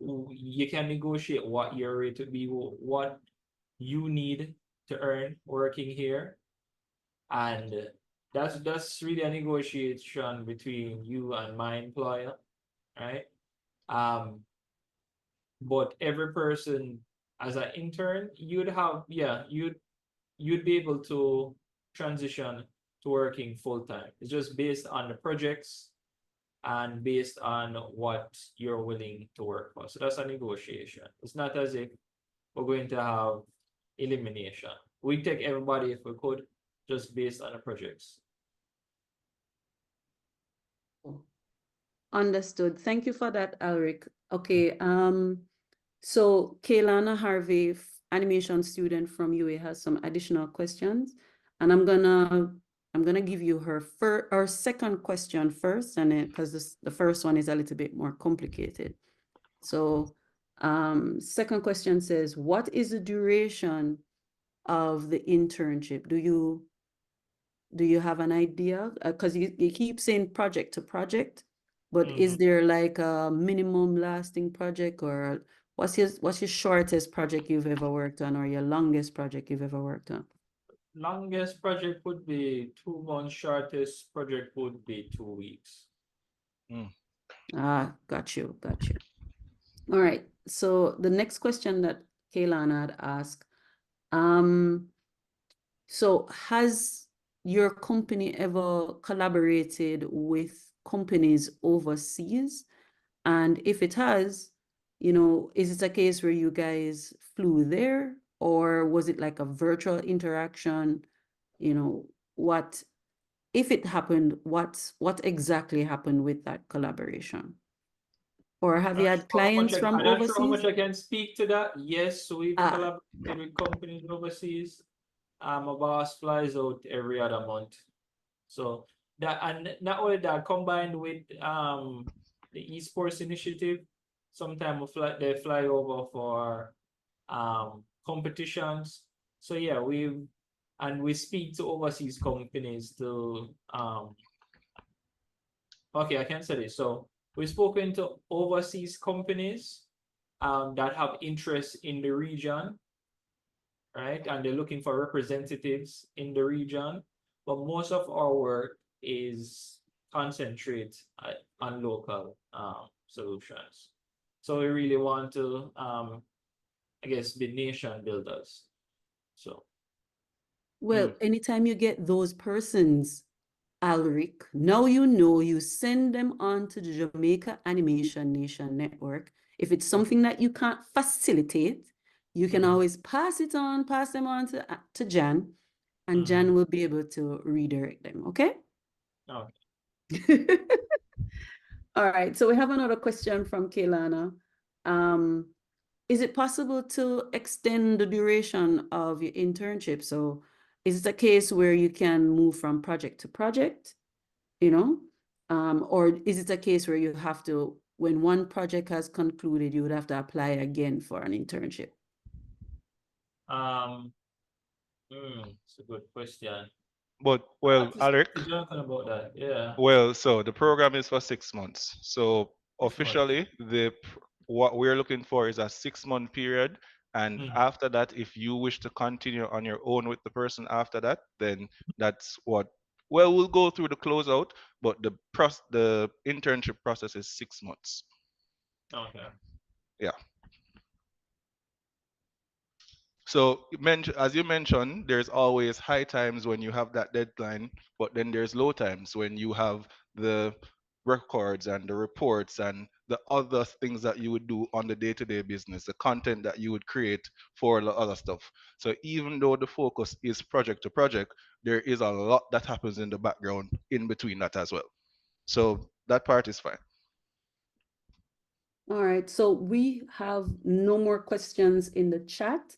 you can negotiate what your rate would be, what you need to earn working here. And that's really a negotiation between you and my employer, right? But every person as an intern, you'd be able to transition to working full-time. It's just based on the projects and based on what you're willing to work for. So that's a negotiation. It's not as if we're going to have elimination. We take everybody if we could, just based on the projects. Understood. Thank you for that, Alric. Okay, so Kaylana Harvey, animation student from UA, has some additional questions, and I'm gonna I'm gonna give you her second question first, and then because the first one is a little bit more complicated. So, second question says, what is the duration of the internship? Do you have an idea? Because you keep saying project to project, but is there like a minimum lasting project, or what's your shortest project you've ever worked on, or your longest project you've ever worked on? Longest project would be 2 months, shortest project would be 2 weeks. Got you. All right. So the next question that Kaylana had asked, so has your company ever collaborated with companies overseas? And if it has, is it a case where you guys flew there, or was it like a virtual interaction? What if it happened, what exactly happened with that collaboration? Or have you had clients from I'm not sure how much overseas? I can speak to that. Yes, we've Ah, collaborated with companies overseas. My boss flies out every other month. So that, and not only that, combined with the esports initiative, sometimes they fly over for competitions. So yeah, we speak to overseas companies to okay, I can say this. So we've spoken to overseas companies that have interest in the region, right? And they're looking for representatives in the region. But most of our work is concentrate on local solutions. So we really want to, I guess, be nation builders. So. well, anytime you get those persons, Alric, now you send them on to the Jamaica Animation Nation Network. If it's something that you can't facilitate, you can always pass them on to Jan, and Jan will be able to redirect them, okay? Okay. All right, so we have another question from Kaylana. Is it possible to extend the duration of your internship? So is it a case where you can move from project to project, or is it a case where you have to, when one project has concluded, you would have to apply again for an internship? It's a good question. But well, Alec, about that, yeah. well, so the program is for 6 months. So 6 months. officially, what we're looking for is a 6-month period. And after that, if you wish to continue on your own with the person after that, then that's what. Well, we'll go through the closeout, but the internship process is 6 months. Okay. Yeah. So as you mentioned, there's always high times when you have that deadline, but then there's low times when you have the records and the reports and the other things that you would do on the day-to-day business, the content that you would create for the other stuff. So even though the focus is project to project, there is a lot that happens in the background in between that as well. So that part is fine. All right, so we have no more questions in the chat,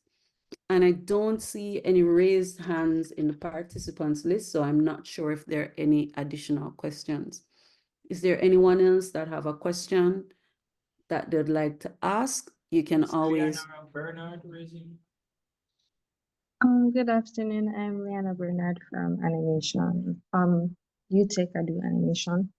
and I don't see any raised hands in the participants list, so I'm not sure if there are any additional questions. Is there anyone else that have a question that they'd like to ask? You can always. Bernard raising. Good afternoon. I'm Rihanna Bernard from animation. UTech, I do animation.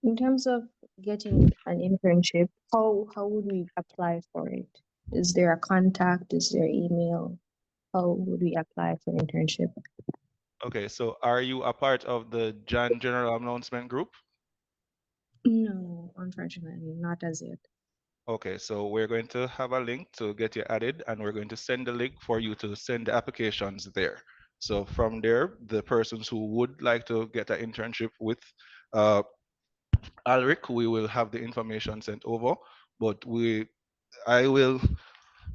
In terms of getting an internship, how would we apply for it? Is there a contact? Is there email? How would we apply for internship? Okay, so are you a part of the JANN General Announcement Group? No, unfortunately, not as yet. Okay, so we're going to have a link to get you added, and we're going to send the link for you to send the applications there. So from there, the persons who would like to get an internship with Alric, we will have the information sent over, but I will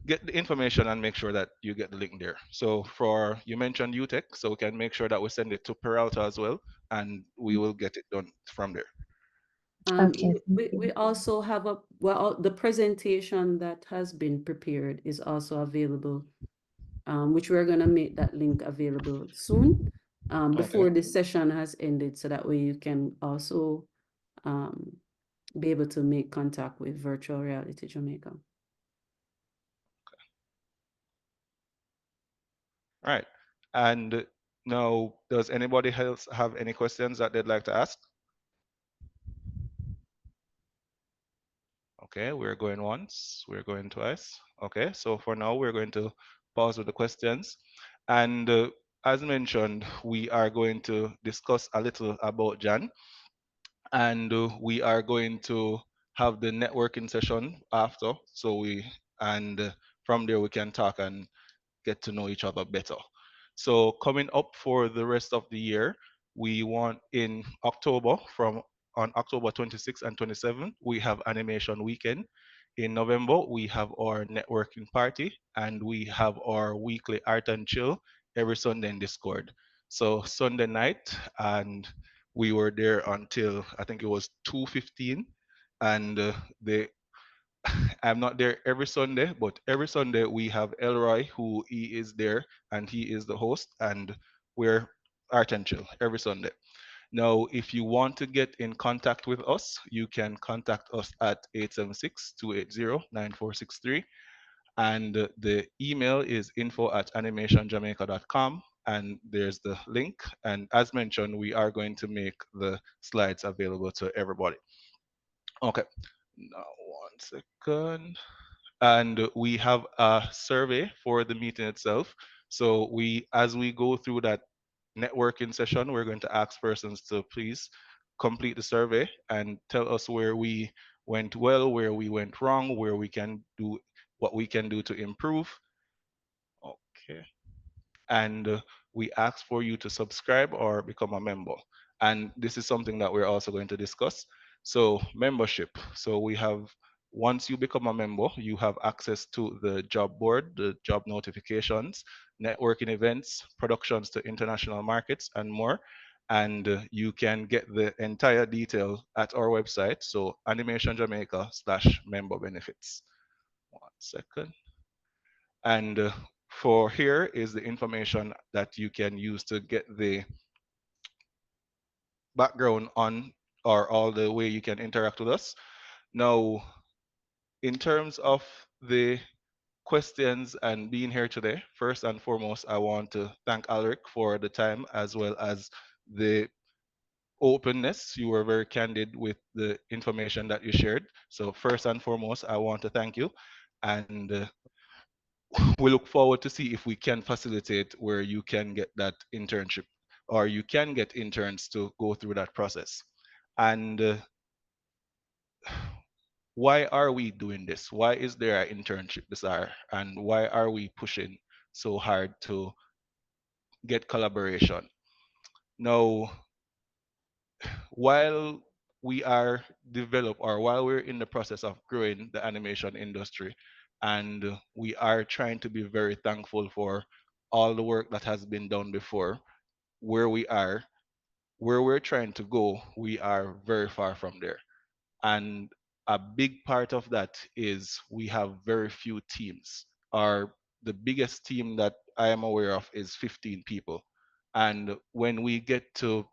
get the information and make sure that you get the link there. So you mentioned UTech, so we can make sure that we send it to Peralta as well, and we will get it done from there. Okay. We also have the presentation that has been prepared is also available which we're going to make that link available soon, Okay. before this session has ended, so that way you can also be able to make contact with Virtual Reality Jamaica. Right. And now, does anybody else have any questions that they'd like to ask? Okay, we're going once, we're going twice. Okay, so for now, we're going to pause with the questions. And as mentioned, we are going to discuss a little about JANN, and we are going to have the networking session after. So from there, we can talk and get to know each other better. So coming up for the rest of the year, we want in October, from on October 26th and 27th, we have Animation Weekend. In November, we have our networking party, and we have our weekly art and chill every Sunday in Discord. So Sunday night, and we were there until I think it was 2:15, and the I'm not there every Sunday, but every Sunday we have Elroy, who he is there, and he is the host, and we're Art and Chill every Sunday. Now, if you want to get in contact with us, you can contact us at 876-280-9463. And the email is info@animationjamaica.com. And there's the link. And as mentioned, we are going to make the slides available to everybody. Okay, now 1 second. And we have a survey for the meeting itself. So as we go through that networking session, we're going to ask persons to please complete the survey and tell us where we went well, where we went wrong, where we can do what we can do to improve. Okay. And we ask for you to subscribe or become a member. And this is something that we're also going to discuss. So membership. So we have, once you become a member, you have access to the job board, the job notifications, networking events, productions to international markets, and more. And you can get the entire detail at our website. So Animation Jamaica/member benefits. 1 second. And for here is the information that you can use to get the background on, or all the way you can interact with us. Now, in terms of the questions and being here today, first and foremost, I want to thank Alric for the time as well as the openness. You were very candid with the information that you shared. So first and foremost, I want to thank you. And we look forward to see if we can facilitate where you can get that internship, or you can get interns to go through that process. And why are we doing this? Why is there an internship bazaar? And why are we pushing so hard to get collaboration? Now, while we are while we're in the process of growing the animation industry, and we are trying to be very thankful for all the work that has been done before, where we are, where we're trying to go, we are very far from there. And a big part of that is we have very few teams. The biggest team that I am aware of is 15 people. And when we get to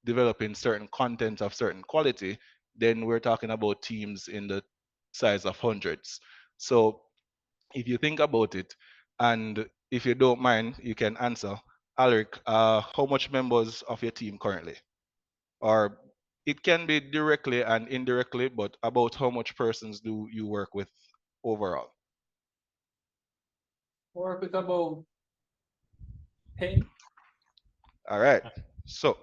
developing certain content of certain quality, then we're talking about teams in the size of hundreds. So if you think about it, and if you don't mind, you can answer. Alric, how much members of your team currently? Or it can be directly and indirectly, but about how much persons do you work with overall? Work with about 10. All right. So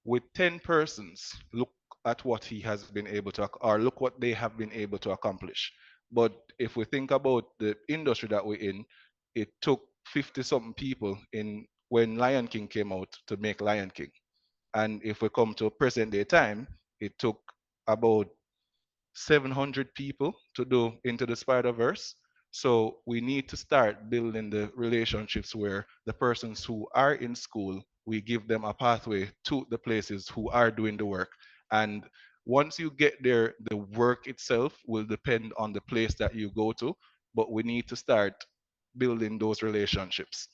with 10 persons, look at what he has been able to, or look what they have been able to accomplish. But if we think about the industry that we're in, it took 50 something people in when Lion King came out to make Lion King. And if we come to present day time, it took about 700 people to do Into the Spider Verse. So we need to start building the relationships where the persons who are in school, we give them a pathway to the places who are doing the work. And once you get there, the work itself will depend on the place that you go to. But we need to start building those relationships.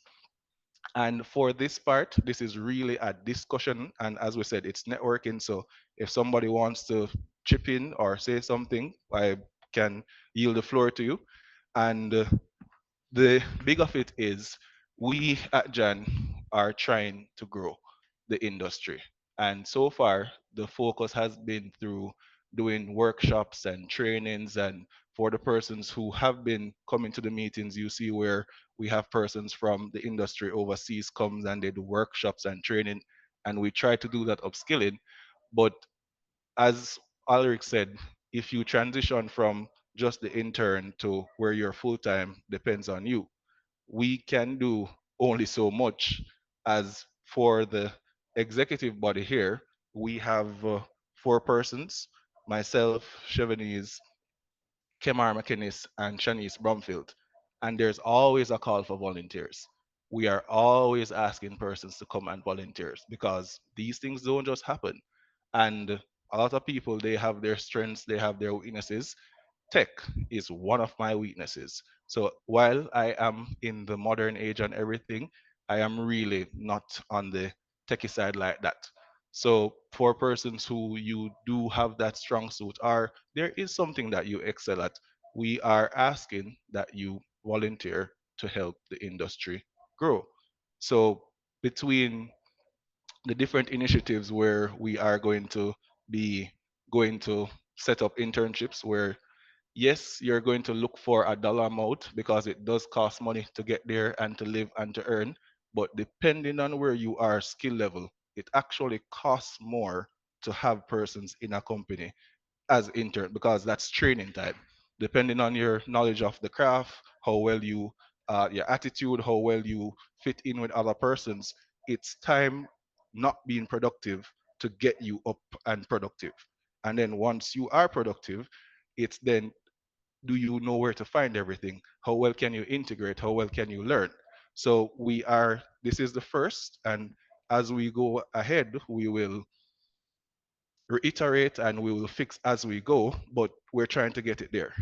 And for this part, this is really a discussion. And as we said, it's networking. So if somebody wants to chip in or say something, I can yield the floor to you. And the big of it is we at JANN are trying to grow the industry. And so far, the focus has been through doing workshops and trainings. And for the persons who have been coming to the meetings, you see where we have persons from the industry overseas comes and they do workshops and training. And we try to do that upskilling. But as Alric said, if you transition from just the intern to where you're full time, depends on you. We can do only so much. As for the executive body here, we have 4 persons: myself, Chevenese, Kemar McInnes, and Shanice Bromfield. And there's always a call for volunteers. We are always asking persons to come and volunteer because these things don't just happen. And a lot of people, they have their strengths, they have their weaknesses. Tech is one of my weaknesses. So while I am in the modern age and everything, I am really not on the techie side like that. So for persons who you do have that strong suit or there is something that you excel at, we are asking that you volunteer to help the industry grow. So between the different initiatives where we are going to be going to set up internships where yes, you're going to look for a dollar amount because it does cost money to get there and to live and to earn. But depending on where you are skill level, it actually costs more to have persons in a company as intern because that's training time. Depending on your knowledge of the craft, how well you, your attitude, how well you fit in with other persons, it's time not being productive to get you up and productive. And then once you are productive, it's then do you know where to find everything? How well can you integrate? How well can you learn? So we are, this is the first, and as we go ahead, we will reiterate and we will fix as we go, but we're trying to get it there.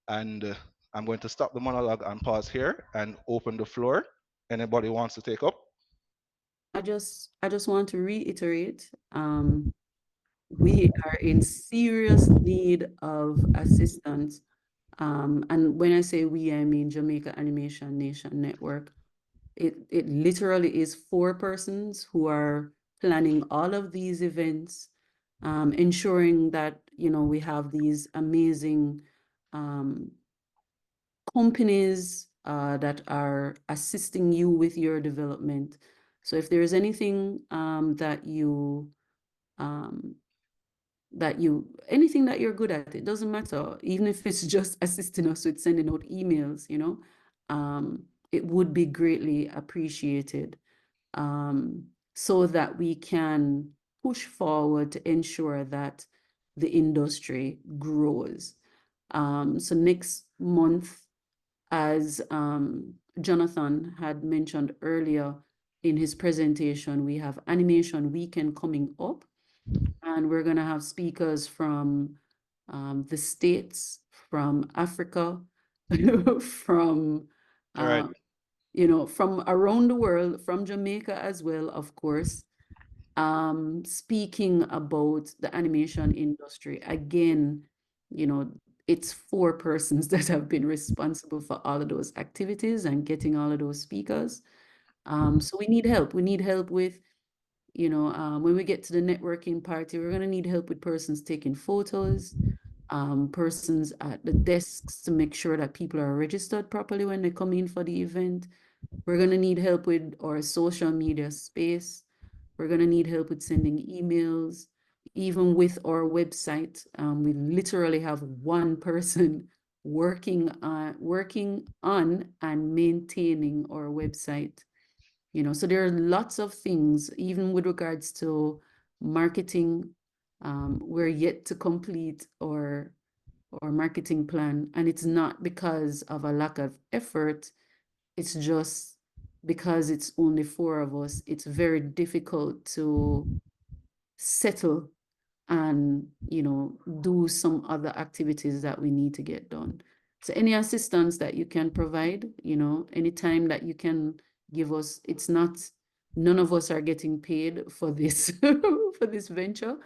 And I'm going to stop the monologue and pause here and open the floor. Anybody wants to take up? I just want to reiterate, we are in serious need of assistance. And when I say we, I mean Jamaica Animation Nation Network. It literally is 4 persons who are planning all of these events, ensuring that, we have these amazing companies that are assisting you with your development. So if there is anything um, anything that you're good at, it doesn't matter, even if it's just assisting us with sending out emails, it would be greatly appreciated, so that we can push forward to ensure that the industry grows. So next month, as Jonathan had mentioned earlier in his presentation, we have Animation Weekend coming up, and we're going to have speakers from the States, from Africa, from, All right. from around the world, from Jamaica as well, of course, speaking about the animation industry. Again, it's 4 persons that have been responsible for all of those activities and getting all of those speakers. So we need help. We need help with, when we get to the networking party, we're going to need help with persons taking photos, persons at the desks to make sure that people are registered properly when they come in for the event. We're going to need help with our social media space. We're going to need help with sending emails, even with our website. We literally have 1 person working on and maintaining our website. So there are lots of things, even with regards to marketing. We're yet to complete our marketing plan, and it's not because of a lack of effort. It's just because it's only 4 of us. It's very difficult to settle and do some other activities that we need to get done. So any assistance that you can provide, you know, any time that you can give us, it's not, none of us are getting paid for this, for this venture.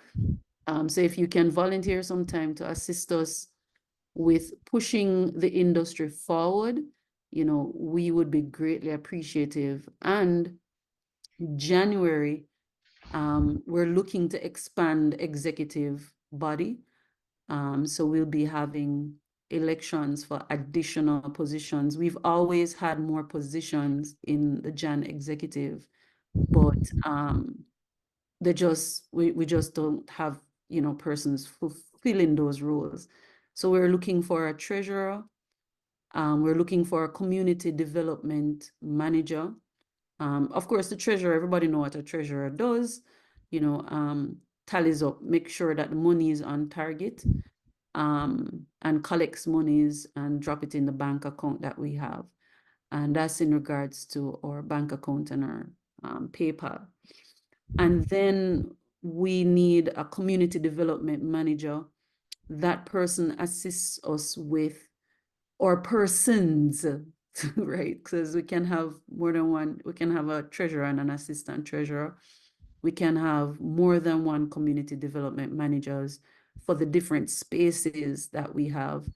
So if you can volunteer some time to assist us with pushing the industry forward, you know, we would be greatly appreciative. And January, we're looking to expand executive body. So we'll be having elections for additional positions. We've always had more positions in the JANN executive, but we just don't have, you know, persons fulfilling those roles. So we're looking for a treasurer. We're looking for a community development manager. Of course, the treasurer, everybody know what a treasurer does, you know, tallies up, make sure that the money is on target, and collects monies and drop it in the bank account that we have. And that's in regards to our bank account and our PayPal. And then we need a community development manager. That person assists us with, or persons, right? Because we can have more than one, we can have a treasurer and an assistant treasurer. We can have more than one community development managers for the different spaces that we have.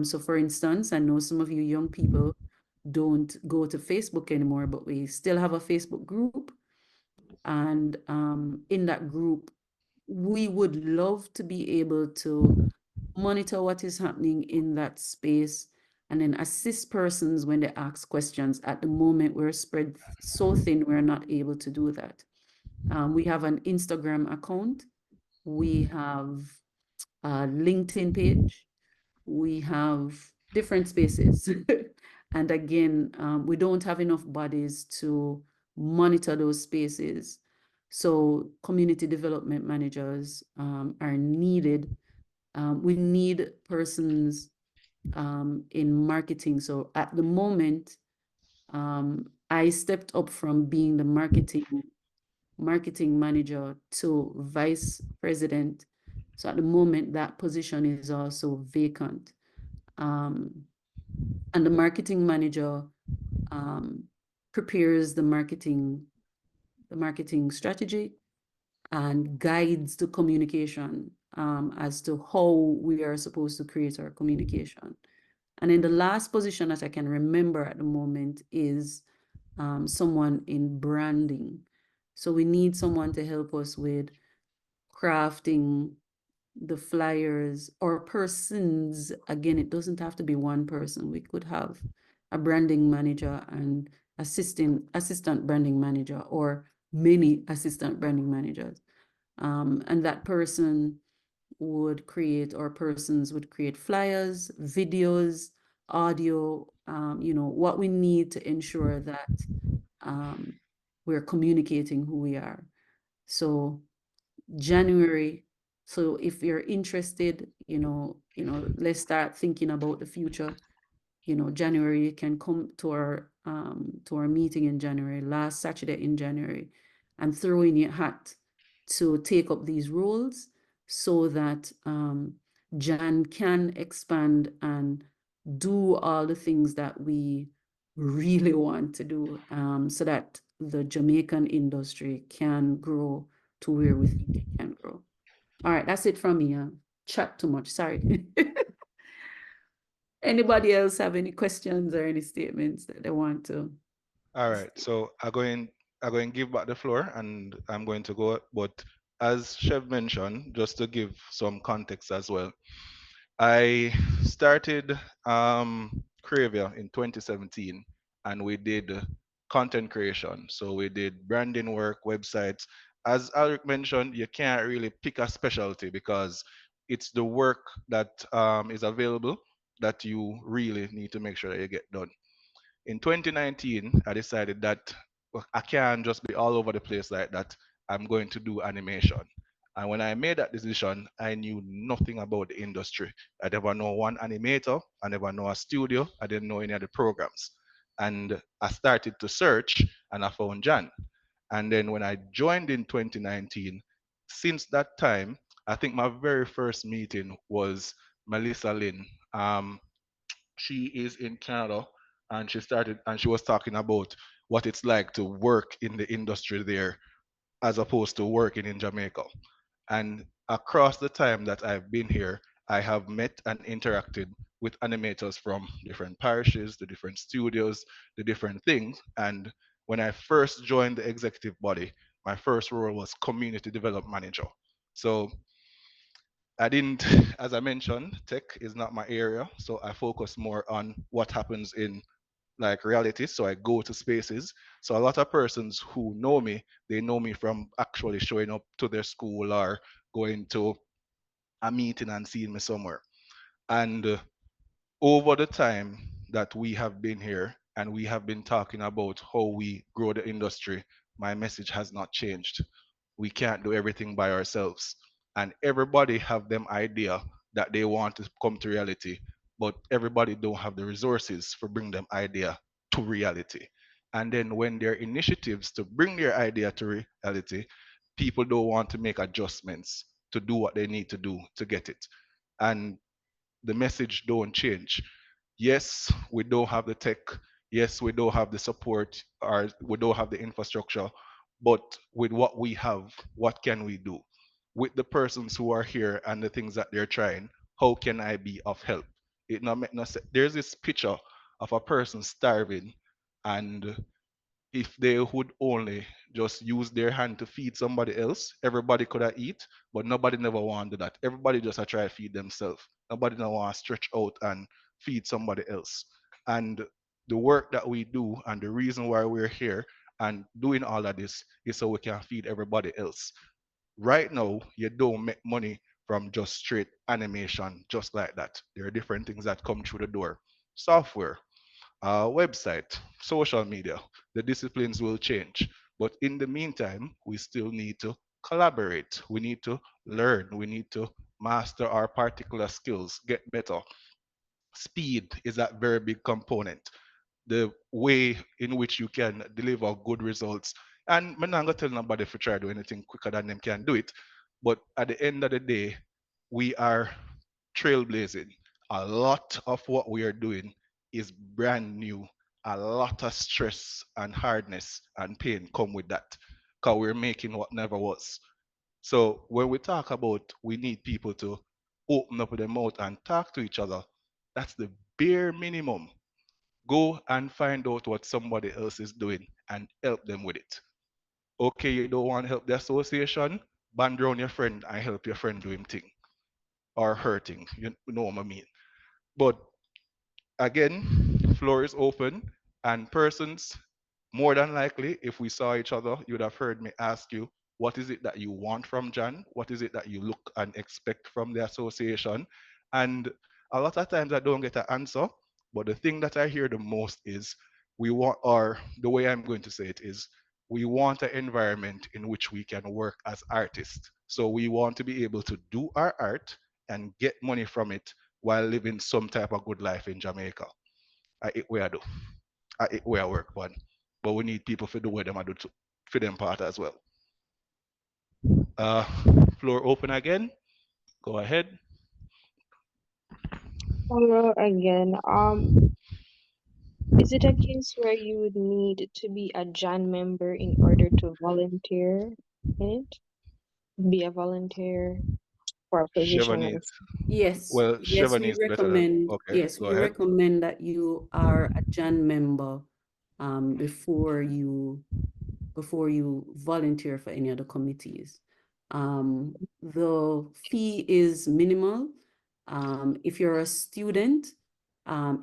So for instance, I know some of you young people don't go to Facebook anymore, but we still have a Facebook group. And in that group, we would love to be able to monitor what is happening in that space and then assist persons when they ask questions. At the moment, we're spread so thin, we're not able to do that. We have an Instagram account. We have a LinkedIn page. We have different spaces. And again, we don't have enough bodies to monitor those spaces. So community development managers are needed. We need persons in marketing. So at the moment, I stepped up from being the marketing manager to vice president. So at the moment, that position is also vacant. And the marketing manager prepares the marketing strategy and guides the communication as to how we are supposed to create our communication. And then the last position that I can remember at the moment is someone in branding. So we need someone to help us with crafting the flyers, or persons. Again, it doesn't have to be one person. We could have a branding manager and assistant branding manager, or many assistant branding managers. And that person would create, or persons would create flyers, videos, audio, you know, what we need to ensure that we're communicating who we are. So January. So if you're interested, let's start thinking about the future. January, you can come to our meeting in January, last Saturday in January, and throw in your hat to take up these roles so that JANN can expand and do all the things that we really want to do, so that the Jamaican industry can grow to where we think it can grow. All right, that's it from me. Chat too much, sorry. Anybody else have any questions or any statements that they want to? All right, so I'm going to give back the floor, and I'm going to go. But as Chev mentioned, just to give some context as well, I started Cravia in 2017, and we did content creation. So we did branding work, websites. As Alric mentioned, you can't really pick a specialty because it's the work that is available that you really need to make sure that you get done. In 2019, I decided that I can't just be all over the place like that. I'm going to do animation. And when I made that decision, I knew nothing about the industry. I never know one animator. I never know a studio. I didn't know any of the programs. And I started to search, and I found JANN. And then when I joined in 2019, since that time, I think my very first meeting was Melissa Lynn. She is in Canada, and she was talking about what it's like to work in the industry there as opposed to working in Jamaica. And across the time that I've been here, I have met and interacted with animators from different parishes, the different studios, the different things. And when I first joined the executive body, my first role was community development manager. So I didn't, as I mentioned, tech is not my area. So I focus more on what happens in like reality. So I go to spaces. So a lot of persons who know me, they know me from actually showing up to their school or going to a meeting and seeing me somewhere. And over the time that we have been here and we have been talking about how we grow the industry, my message has not changed. We can't do everything by ourselves. And everybody have them idea that they want to come to reality, but everybody don't have the resources for bring them idea to reality. And then when there are initiatives to bring their idea to reality, people don't want to make adjustments to do what they need to do to get it. And the message don't change. Yes, we don't have the tech. Yes, we don't have the support or we don't have the infrastructure. But with what we have, what can we do? With the persons who are here and the things that they're trying, how can I be of help? It not make no sense. There's this picture of a person starving, and if they would only just use their hand to feed somebody else, everybody could have eat, but nobody never want to do that. Everybody just a try to feed themselves. Nobody never want to stretch out and feed somebody else. And the work that we do and the reason why we're here and doing all of this is so we can feed everybody else. Right now, you don't make money from just straight animation, just like that. There are different things that come through the door. Software, website, social media, the disciplines will change. But in the meantime, we still need to collaborate. We need to learn. We need to master our particular skills, get better. Speed is that very big component. The way in which you can deliver good results. And I'm not gonna tell nobody if you try to do anything quicker than them can do it. But at the end of the day, we are trailblazing. A lot of what we are doing is brand new. A lot of stress and hardness and pain come with that because we're making what never was. So when we talk about we need people to open up their mouth and talk to each other, that's the bare minimum. Go and find out what somebody else is doing and help them with it. Okay, you don't want to help the association, band around your friend and help your friend do him thing or hurting. You know what I mean? But again, floor is open and persons, more than likely, if we saw each other, you would have heard me ask you, what is it that you want from JANN? What is it that you look and expect from the association? And a lot of times I don't get an answer, but the thing that I hear the most is we want, or the way I'm going to say it is, we want an environment in which we can work as artists. So we want to be able to do our art and get money from it while living some type of good life in Jamaica. I it where I do. I it where I work, but we need people for the way them I do to, for them part as well. Uh, floor open again. Go ahead. Hello again. Is it a case where you would need to be a JAN member in order to volunteer in it? Be a volunteer for a position Chevanese. as Yes, Well, yes, we Chevanese better than. recommend, Okay, yes, go we ahead. recommend that you are a JAN member before you volunteer for any other committees. The fee is minimal. If you're a student,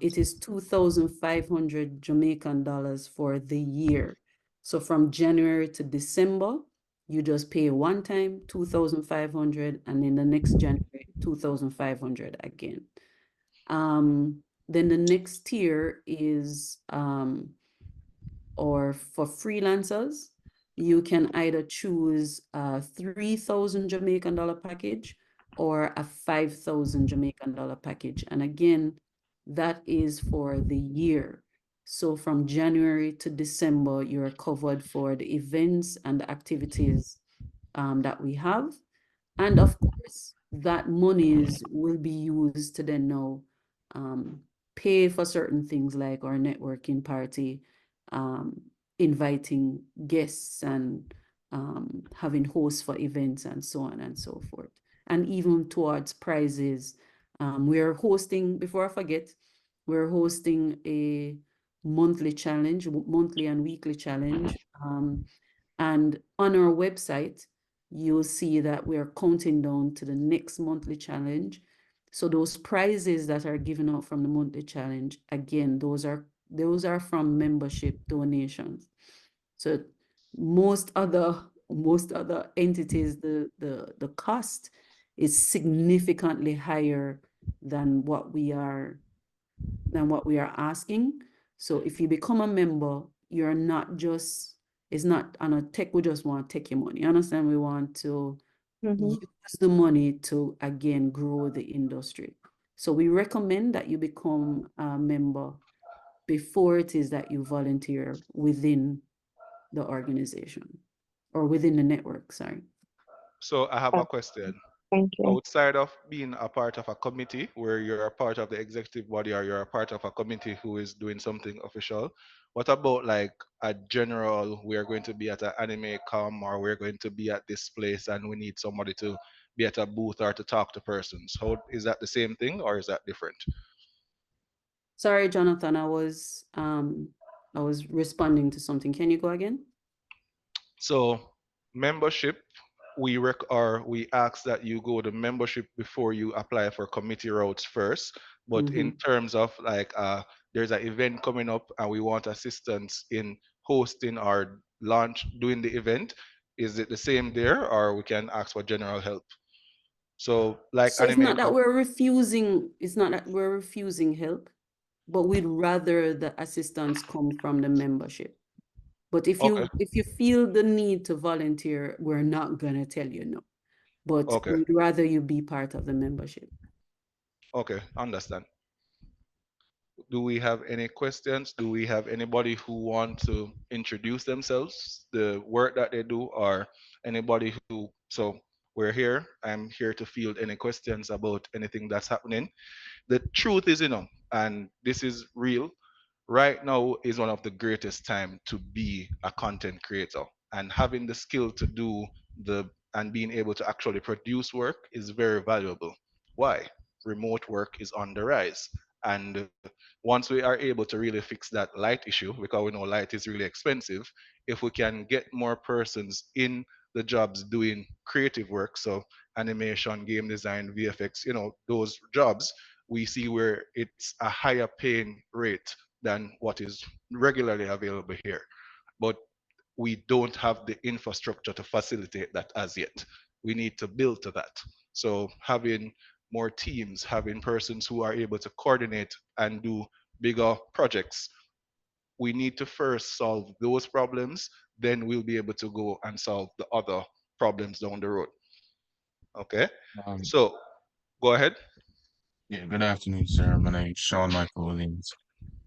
it is 2,500 Jamaican dollars for the year. So from January to December, you just pay one time 2,500, and then the next January 2,500 again. Then the next tier is or for freelancers, you can either choose a 3,000 Jamaican dollar package or a 5,000 Jamaican dollar package. And again, that is for the year. So from January to December, you're covered for the events and the activities that we have. And of course, that monies will be used to then now pay for certain things like our networking party, inviting guests and having hosts for events and so on and so forth. And even towards prizes, we're hosting, before I forget, we're hosting a monthly challenge, monthly and weekly challenge. And on our website, you'll see that we're counting down to the next monthly challenge. So those prizes that are given out from the monthly challenge, again, those are from membership donations. So most other entities, the cost is significantly higher than what we are asking. So if you become a member, you're not just, it's not on a tech, we just want to take your money. You understand? We want to use the money to again grow the industry. So we recommend that you become a member before it is that you volunteer within the organization or within the network, sorry. So I have a question. Thank you. Outside of being a part of a committee where you're a part of the executive body or you're a part of a committee who is doing something official, what about like a general, we are going to be at an anime com or we're going to be at this place and we need somebody to be at a booth or to talk to persons? How is that the same thing or is that different? Sorry, Jonathan, I was responding to something. Can you go again? So membership, we ask that you go to membership before you apply for committee routes first. But in terms of like there's an event coming up and we want assistance in hosting or launch doing the event, is it the same there or we can ask for general help? So like So it's anime not that we're refusing help, but we'd rather the assistance come from the membership. But if okay, you feel the need to volunteer, we're not gonna tell you no. But okay, we'd rather you be part of the membership. okay, understand. Do we have any questions? Do we have anybody who want to introduce themselves, the work that they do, or anybody who, so we're here. I'm here to field any questions about anything that's happening. The truth is, and this is real, right now is one of the greatest time to be a content creator, and having the skill to do the and being able to actually produce work is very valuable. Why? Remote work is on the rise, and once we are able to really fix that light issue, because we know light is really expensive, if we can get more persons in the jobs doing creative work, so animation, game design, VFX, those jobs, we see where it's a higher paying rate than what is regularly available here. But we don't have the infrastructure to facilitate that as yet. We need to build to that. So having more teams, having persons who are able to coordinate and do bigger projects, we need to first solve those problems, then we'll be able to go and solve the other problems down the road. Okay? Um, So go ahead. yeah, good afternoon, sir. My name is Sean Michael Williams.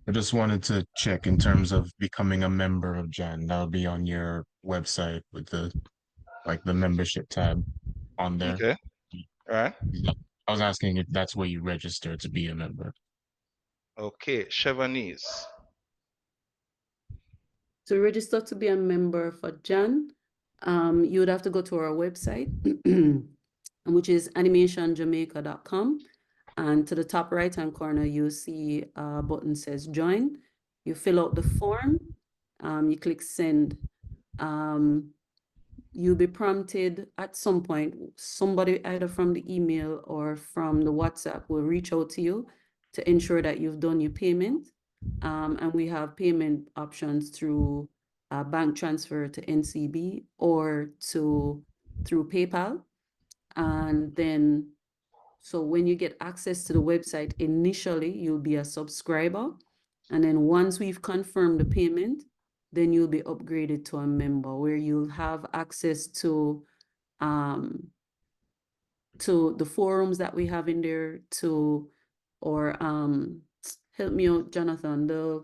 I just wanted to check in terms of becoming a member of JANN. That'll be on your website with the membership tab on there. Okay. All right. I was asking if that's where you register to be a member. Okay. Chevanese. To register to be a member for JANN, you would have to go to our website, which is animationjamaica.com. And to the top right-hand corner, you'll see a button says join. You fill out the form, you click send. You'll be prompted at some point, somebody either from the email or from the WhatsApp will reach out to you to ensure that you've done your payment. And we have payment options through bank transfer to NCB or through PayPal. And then, so when you get access to the website, initially you'll be a subscriber. And then once we've confirmed the payment, then you'll be upgraded to a member where you'll have access to the forums that we have in there, or help me out, Jonathan, the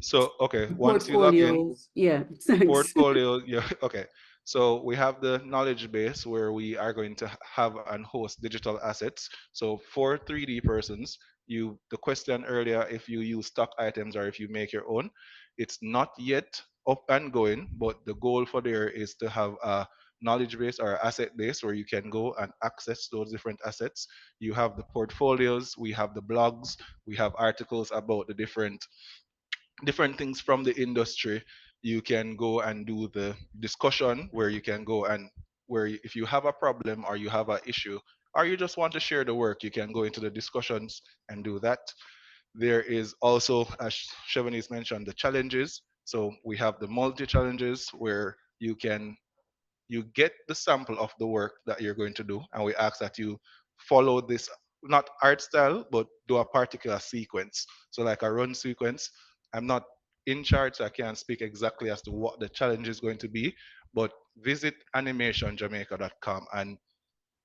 So, okay, once you log in, portfolios. Yeah, the thanks. portfolio, yeah, okay. So we have the knowledge base where we are going to have and host digital assets. So for 3D persons, the question earlier, if you use stock items or if you make your own, it's not yet up and going, but the goal for there is to have a knowledge base or asset base where you can go and access those different assets. You have the portfolios, we have the blogs, we have articles about the different things from the industry. You can go and do the discussion where you can go and if you have a problem or you have an issue or you just want to share the work, you can go into the discussions and do that. There is also, as Chevanese mentioned, the challenges. So we have the multi challenges where you get the sample of the work that you're going to do, and we ask that you follow this, not art style, but do a particular sequence. So like a run sequence. I'm not in charge, so I can't speak exactly as to what the challenge is going to be, but visit animationjamaica.com and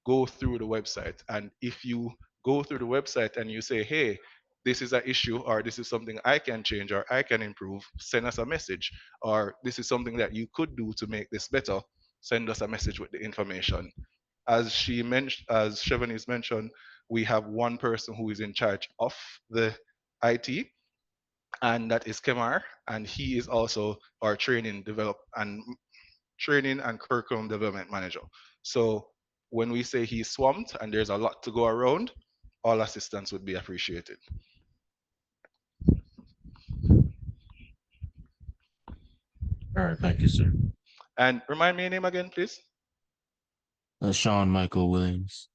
go through the website. And if you go through the website and you say, hey, this is an issue, or this is something I can change or I can improve, send us a message. Or this is something that you could do to make this better, send us a message with the information. As Chevanese mentioned, we have one person who is in charge of the IT, and that is Kemar, and he is also our training and curriculum development manager. So when we say he's swamped and there's a lot to go around, all assistance would be appreciated. All right, thank you, sir. And remind me your name again, please. Sean Michael Williams.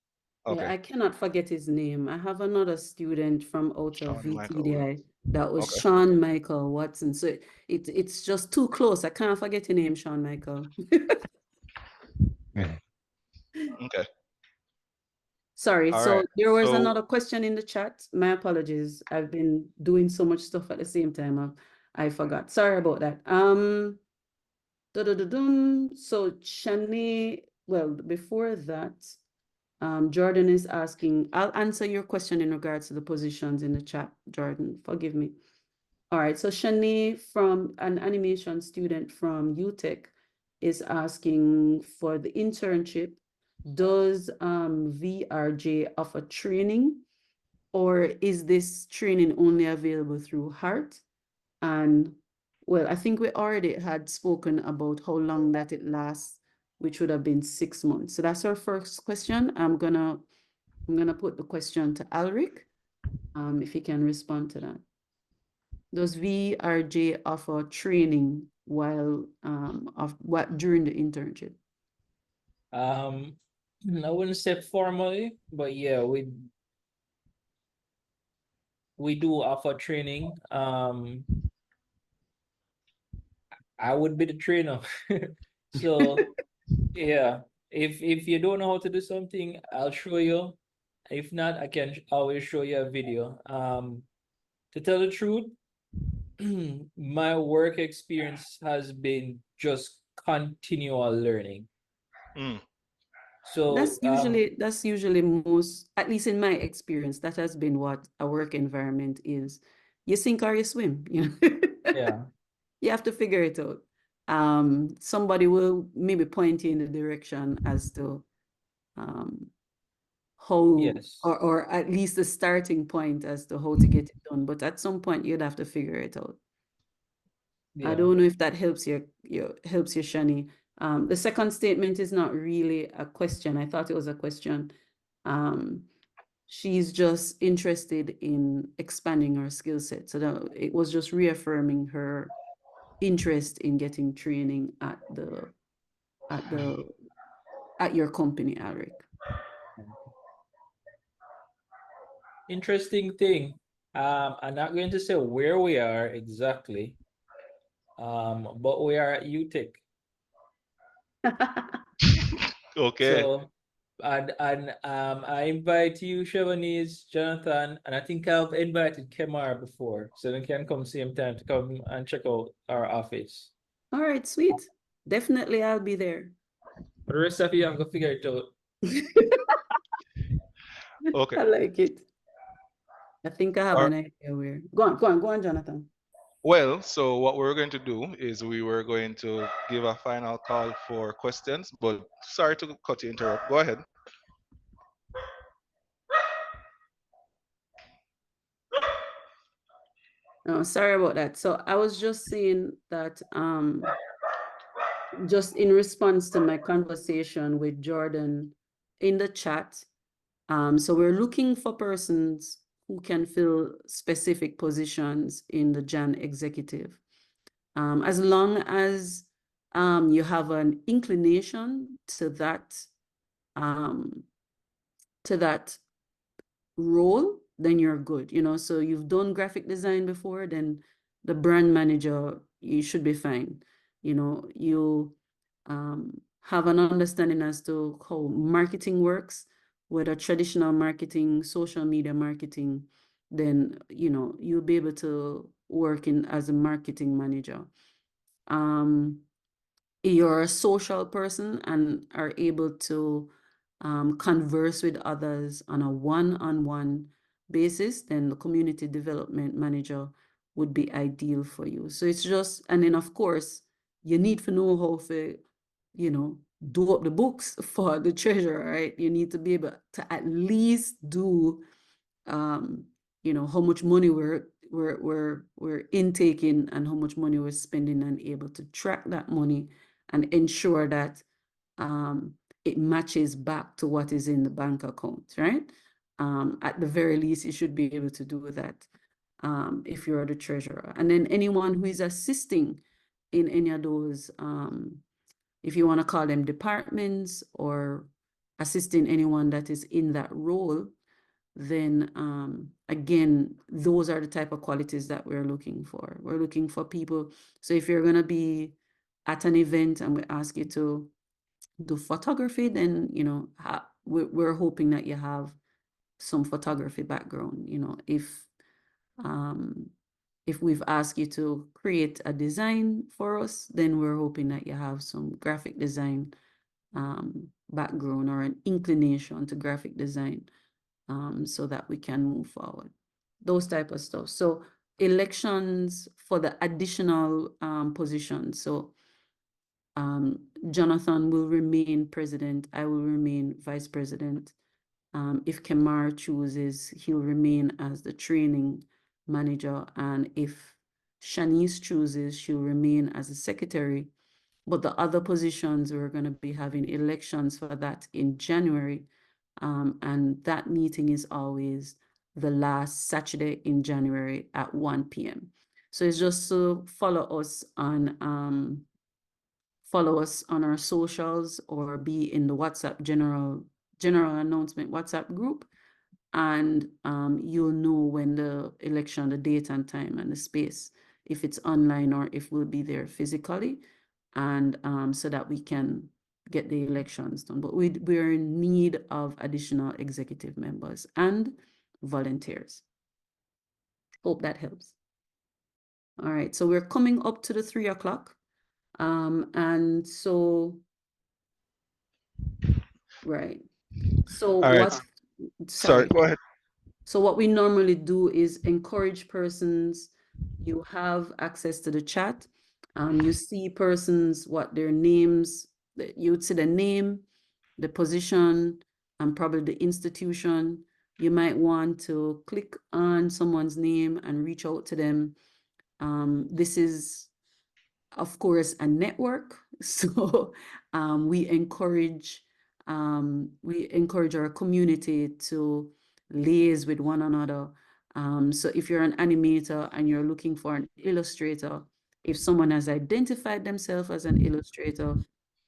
Yeah, Okay, I cannot forget his name. I have another student from out of Sean Michael VTDI Williams. that was Okay. Sean Michael Watson. So it's just too close. I can't forget your name, Sean Michael. Yeah. Okay. Sorry. All So right. there was So another question in the chat. My apologies. I've been doing so much stuff at the same time. I forgot. Sorry about that. So Shani, well, before that, Jordan is asking, I'll answer your question in regards to the positions in the chat, Jordan, forgive me. All right, so Shani, from an animation student from UTech, is asking for the internship. Does VRJ offer training, or is this training only available through Heart? And well, I think we already had spoken about how long that it lasts, which would have been 6 months. So that's our first question. I'm gonna put the question to Alric, if he can respond to that. Does VRJ offer training while during the internship? I wouldn't say formally, but yeah, we do offer training. I would be the trainer. So yeah, if you don't know how to do something, I'll show you. If not, I can always show you a video. To tell the truth, my work experience has been just continual learning. mm, So That's usually most, at least in my experience, that has been what a work environment is. You sink or you swim, you know. yeah, You have to figure it out. Somebody will maybe point you in the direction as to how, yes, or at least the starting point as to how to get it done. But at some point, you'd have to figure it out. I yeah, don't know if that helps you, Shani. The second statement is not really a question. I thought it was a question. She's just interested in expanding her skill set. So that it was just reaffirming her interest in getting training at your company, Alric. interesting thing. I'm not going to say where we are exactly, but we are at UTech. okay. So, I invite you, Chevanese, Jonathan, and I think I've invited Kemar before, so they can come same time to come and check out our office. All right, sweet. Definitely, I'll be there. For the rest of you, I'm gonna figure it out. Okay. I like it. I think I have All an idea where. Go on, Jonathan. Well, so what we're going to do is we were going to give a final call for questions, but sorry to cut you interrupt. Go ahead. No, sorry about that. So I was just saying that just in response to my conversation with Jordan in the chat, so we're looking for persons who can fill specific positions in the JANN executive. As long as you have an inclination to that role, then you're good, so you've done graphic design before, then the brand manager, you should be fine. You have an understanding as to how marketing works, whether traditional marketing, social media marketing, then you'll be able to work in as a marketing manager. You're a social person and are able to converse with others on a one-on-one basis, then the community development manager would be ideal for you. So it's just, and then of course, you need to know how to, do up the books for the treasurer, right? You need to be able to at least do, how much money we're intaking and how much money we're spending, and able to track that money and ensure that it matches back to what is in the bank account, right? At the very least, you should be able to do that if you're the treasurer. And then anyone who is assisting in any of those, if you want to call them departments, or assisting anyone that is in that role, then again, those are the type of qualities that we're looking for. We're looking for people. So if you're going to be at an event and we ask you to do photography, then we're hoping that you have some photography background. If we've asked you to create a design for us, then we're hoping that you have some graphic design background or an inclination to graphic design, so that we can move forward. Those type of stuff. So elections for the additional positions. So Jonathan will remain president. I will remain vice president. If Kemar chooses, he'll remain as the training manager. And if Shanice chooses, she'll remain as a secretary. But the other positions, we're going to be having elections for that in January. And that meeting is always the last Saturday in January at 1 p.m. So it's just to follow us on our socials, or be in the WhatsApp general announcement WhatsApp group, and you'll know when the election, the date and time and the space, if it's online or if we'll be there physically, and so that we can get the elections done. But we're in need of additional executive members and volunteers. Hope that helps. All right, so we're coming up to the 3 o'clock. And so, right. So All right. what, Sorry, go ahead. So what we normally do is encourage persons. You have access to the chat. You see persons, what their names, you'd see the name, the position, and probably the institution. You might want to click on someone's name and reach out to them. This is, of course, a network. So we encourage our community to liaise with one another. So if you're an animator and you're looking for an illustrator, if someone has identified themselves as an illustrator,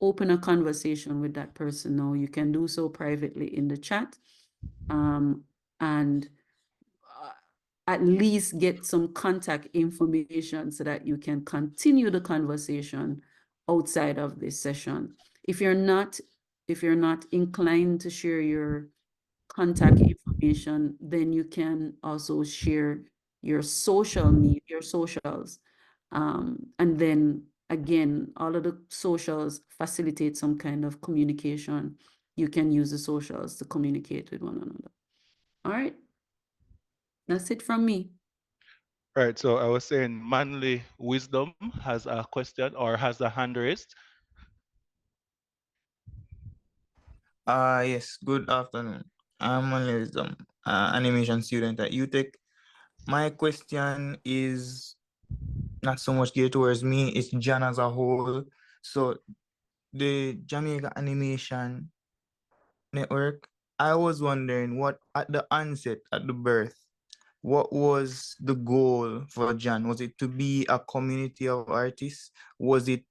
open a conversation with that person now. You can do so privately in the chat. And at least get some contact information so that you can continue the conversation outside of this session. If you're not inclined to share your contact information, then you can also share your socials. And then again, all of the socials facilitate some kind of communication. You can use the socials to communicate with one another. All right. That's it from me. Right. So I was saying Manly Wisdom has a question or has a hand raised. Yes, good afternoon. I'm Manly Wisdom, animation student at UTech. My question is not so much geared towards me, it's Jan as a whole. So the Jamaica Animation Network, I was wondering what at the onset, at the birth, what was the goal for Jan? Was it to be a community of artists? Was it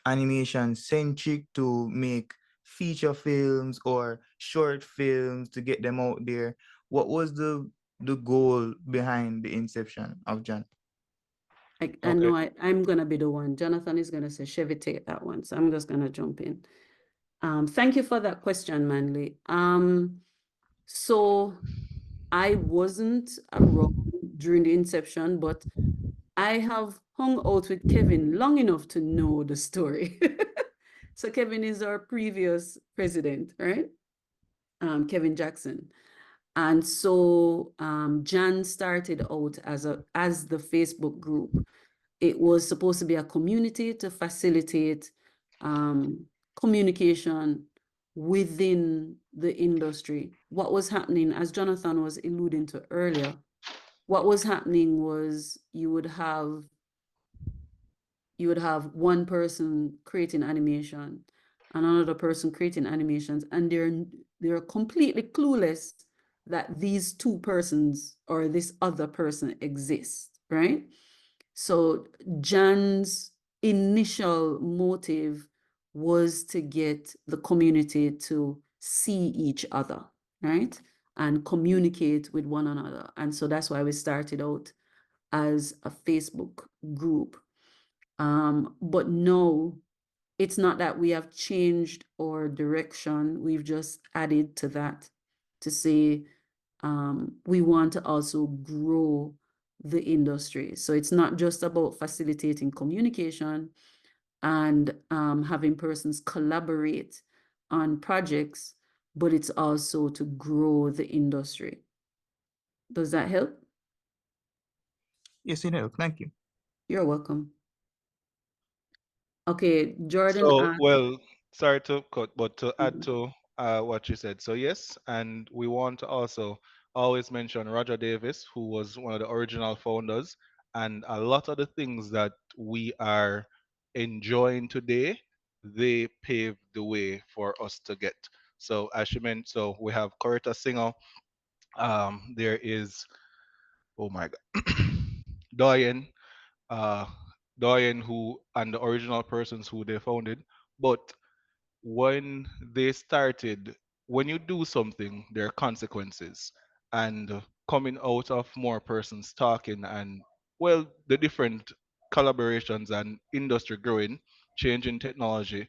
animation centric to make feature films or short films to get them out there? What was the goal behind the inception of Jan? I Okay. know I'm gonna be the one. Jonathan is gonna say, Chevy, take that one. So I'm just gonna jump in. Thank you for that question, Manley. So I wasn't around during the inception, but I have hung out with Kevin long enough to know the story. So Kevin is our previous president, right? Kevin Jackson. And so Jan started out as the Facebook group. It was supposed to be a community to facilitate communication within the industry. What was happening, as Jonathan was alluding to earlier, what was happening was you would have one person creating animation and another person creating animations, and they're completely clueless that these two persons or this other person exists, right? So Jan's initial motive was to get the community to see each other, right? And communicate with one another. And so that's why we started out as a Facebook group. But no, it's not that we have changed our direction. We've just added to that to say we want to also grow the industry. So it's not just about facilitating communication and having persons collaborate on projects, but it's also to grow the industry. Does that help? Yes, it helped. Thank you. You're welcome. Okay, Jordan So, asked. well, sorry to cut, but to add Mhm. to what you said. So, yes, and we want to also always mention Roger Davis, who was one of the original founders, and a lot of the things that we are enjoying today, they paved the way for us to get. So, as you mentioned, so we have Coretta Singer. There is, oh my God, Doyen, uh, Doyen, who and the original persons who they founded, but when they started, when you do something, there are consequences. And coming out of more persons talking and, well, the different collaborations and industry growing, changing technology,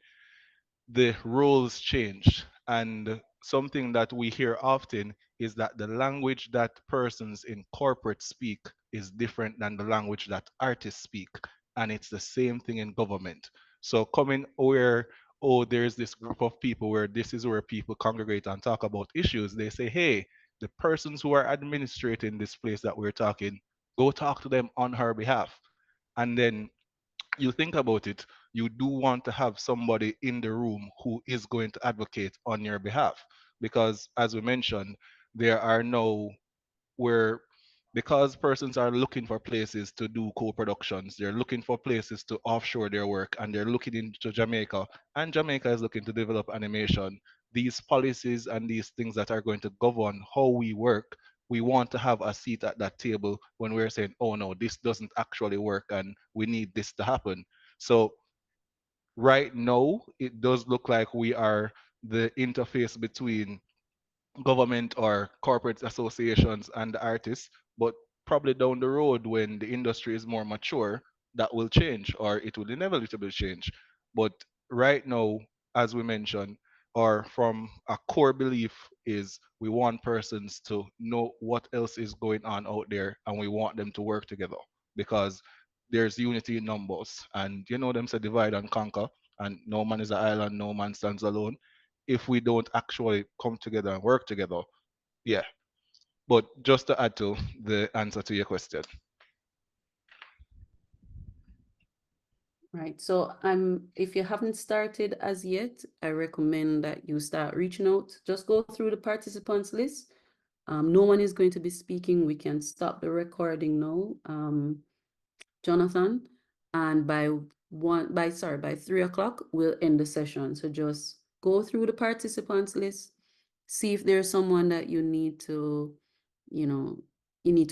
the roles change. And something that we hear often is that the language that persons in corporate speak is different than the language that artists speak. And it's the same thing in government. So coming where, oh, there's this group of people where this is where people congregate and talk about issues, they say, hey, the persons who are administrating this place that we're talking, go talk to them on her behalf. And then you think about it, you do want to have somebody in the room who is going to advocate on your behalf. Because as we mentioned, there are no where because persons are looking for places to do co-productions, they're looking for places to offshore their work, and they're looking into Jamaica, and Jamaica is looking to develop animation. These policies and these things that are going to govern how we work, we want to have a seat at that table when we're saying, oh no, this doesn't actually work and we need this to happen. So right now, it does look like we are the interface between government or corporate associations and the artists, but probably down the road when the industry is more mature, that will change or it will inevitably change. But right now, as we mentioned, or from a core belief is we want persons to know what else is going on out there and we want them to work together because there's unity in numbers and you know them say divide and conquer and no man is an island, no man stands alone if we don't actually come together and work together. Yeah. But just to add to the answer to your question. Right. So if you haven't started as yet, I recommend that you start reaching out. Just go through the participants list No one is going to be speaking. We can stop the recording now, Jonathan, and by 3 o'clock, we'll end the session. So just go through the participants list, see if there's someone that you need to,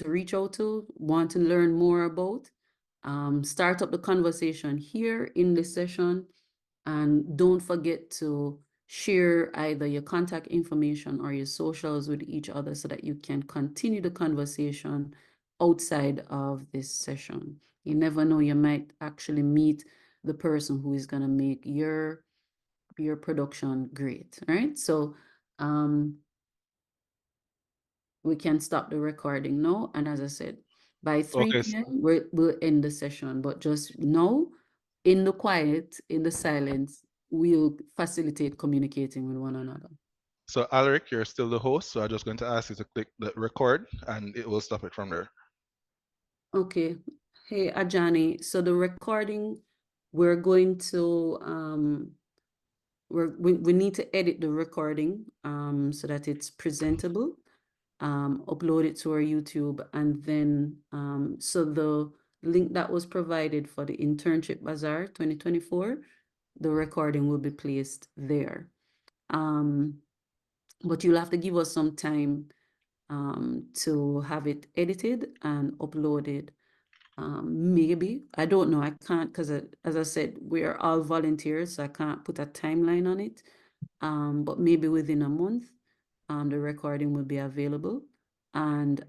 reach out to, want to learn more about. Start up the conversation here in this session, and don't forget to share either your contact information or your socials with each other so that you can continue the conversation outside of this session. You never know, you might actually meet the person who is going to make your production great, right? So we can stop the recording now, and as I said, by 3 Okay. p.m. we'll end the session, but just know, in the quiet, in the silence, we'll facilitate communicating with one another. So Alaric, you're still the host, so I'm just going to ask you to click the record and it will stop it from there. Okay. Hey, Ajani, so the recording, we're going to, we need to edit the recording so that it's presentable, upload it to our YouTube, and then, so the link that was provided for the Internship Bazaar 2024, the recording will be placed there. But you'll have to give us some time to have it edited and uploaded. Maybe, I don't know, I can't, because as I said, we are all volunteers, so I can't put a timeline on it. But maybe within a month, the recording will be available. And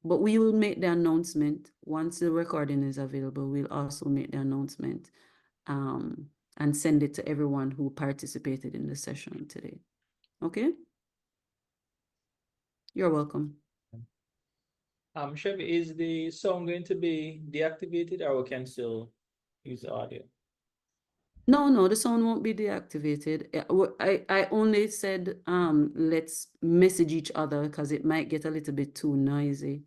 but we will make the announcement once the recording is available. We'll also make the announcement and send it to everyone who participated in the session today. Okay? You're welcome. Chevy, is the sound going to be deactivated, or we can still use the audio? No, the sound won't be deactivated. I only said let's message each other because it might get a little bit too noisy.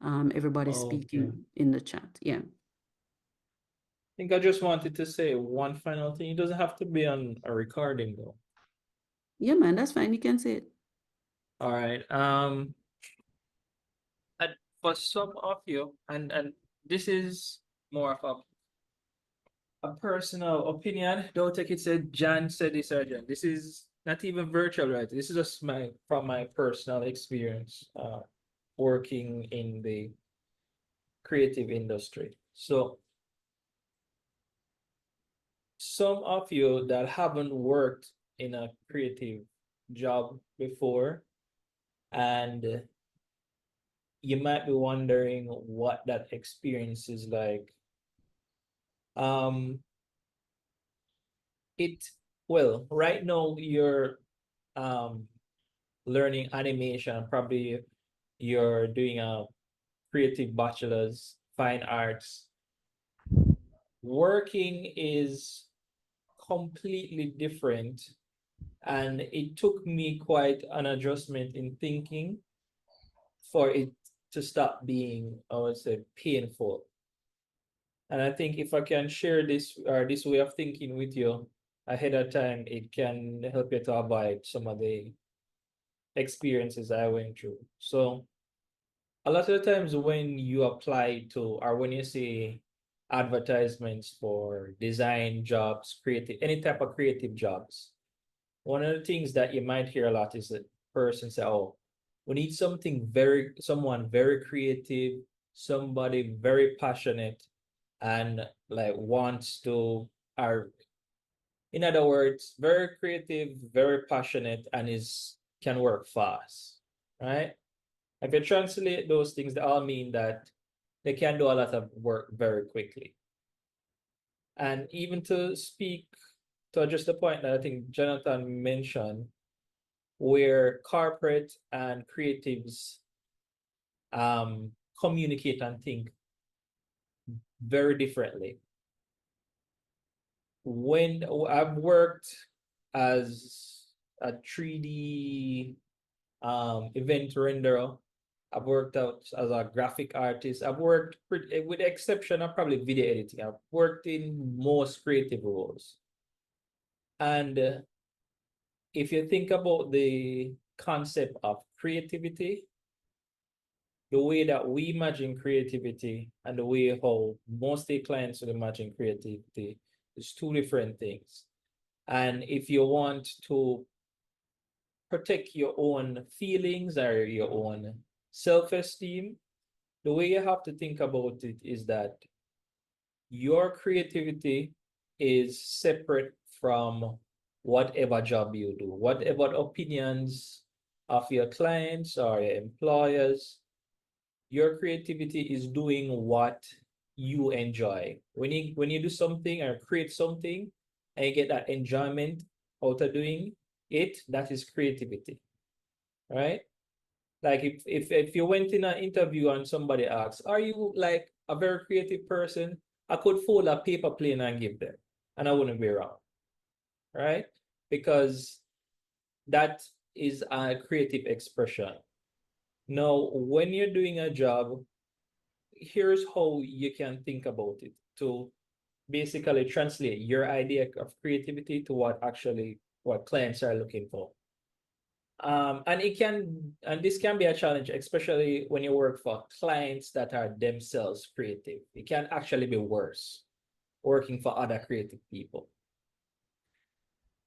Everybody speaking in the chat. Yeah. I think I just wanted to say one final thing. It doesn't have to be on a recording though. Yeah, man, that's fine. You can say it. All right. And for some of you, and this is more of a personal opinion. Don't take it said Jan said this or Jan. This is not even virtual, right? This is just from my personal experience working in the creative industry. So some of you that haven't worked in a creative job before, and you might be wondering what that experience is like. Well, right now you're learning animation, probably you're doing a creative bachelor's, fine arts. Working is completely different, and it took me quite an adjustment in thinking for it to stop being, I would say, painful. And I think if I can share this or this way of thinking with you ahead of time, it can help you to avoid some of the experiences I went through. So a lot of the times when you apply to, or when you see advertisements for design jobs, creative, any type of creative jobs, one of the things that you might hear a lot is that person say, oh, we need someone very creative, somebody very passionate, and like wants to, or in other words, very creative, very passionate, and can work fast, right? If you translate those things, they all mean that they can do a lot of work very quickly. And even to speak to just the point that I think Jonathan mentioned, where corporate and creatives communicate and think very differently. When I've worked as a 3D event renderer, I've worked out as a graphic artist. I've worked, with the exception of probably video editing, I've worked in most creative roles. And if you think about the concept of creativity, the way that we imagine creativity and the way how most of the clients will imagine creativity is two different things. And if you want to protect your own feelings or your own self-esteem, the way you have to think about it is that your creativity is separate from whatever job you do, whatever opinions of your clients or your employers. Your creativity is doing what you enjoy. When you do something or create something and you get that enjoyment out of doing it, that is creativity, right? Like if you went in an interview and somebody asks, "Are you like a very creative person?" I could fold a paper plane and give them, and I wouldn't be wrong, right? Because that is a creative expression. Now, when you're doing a job, here's how you can think about it to basically translate your idea of creativity to what clients are looking for. And this can be a challenge, especially when you work for clients that are themselves creative. It can actually be worse working for other creative people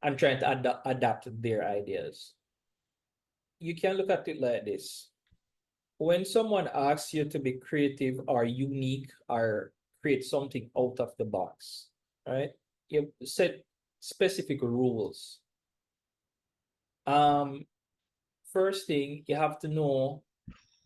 and trying to adapt their ideas. You can look at it like this. When someone asks you to be creative or unique or create something out of the box, right? You set specific rules. First thing, you have to know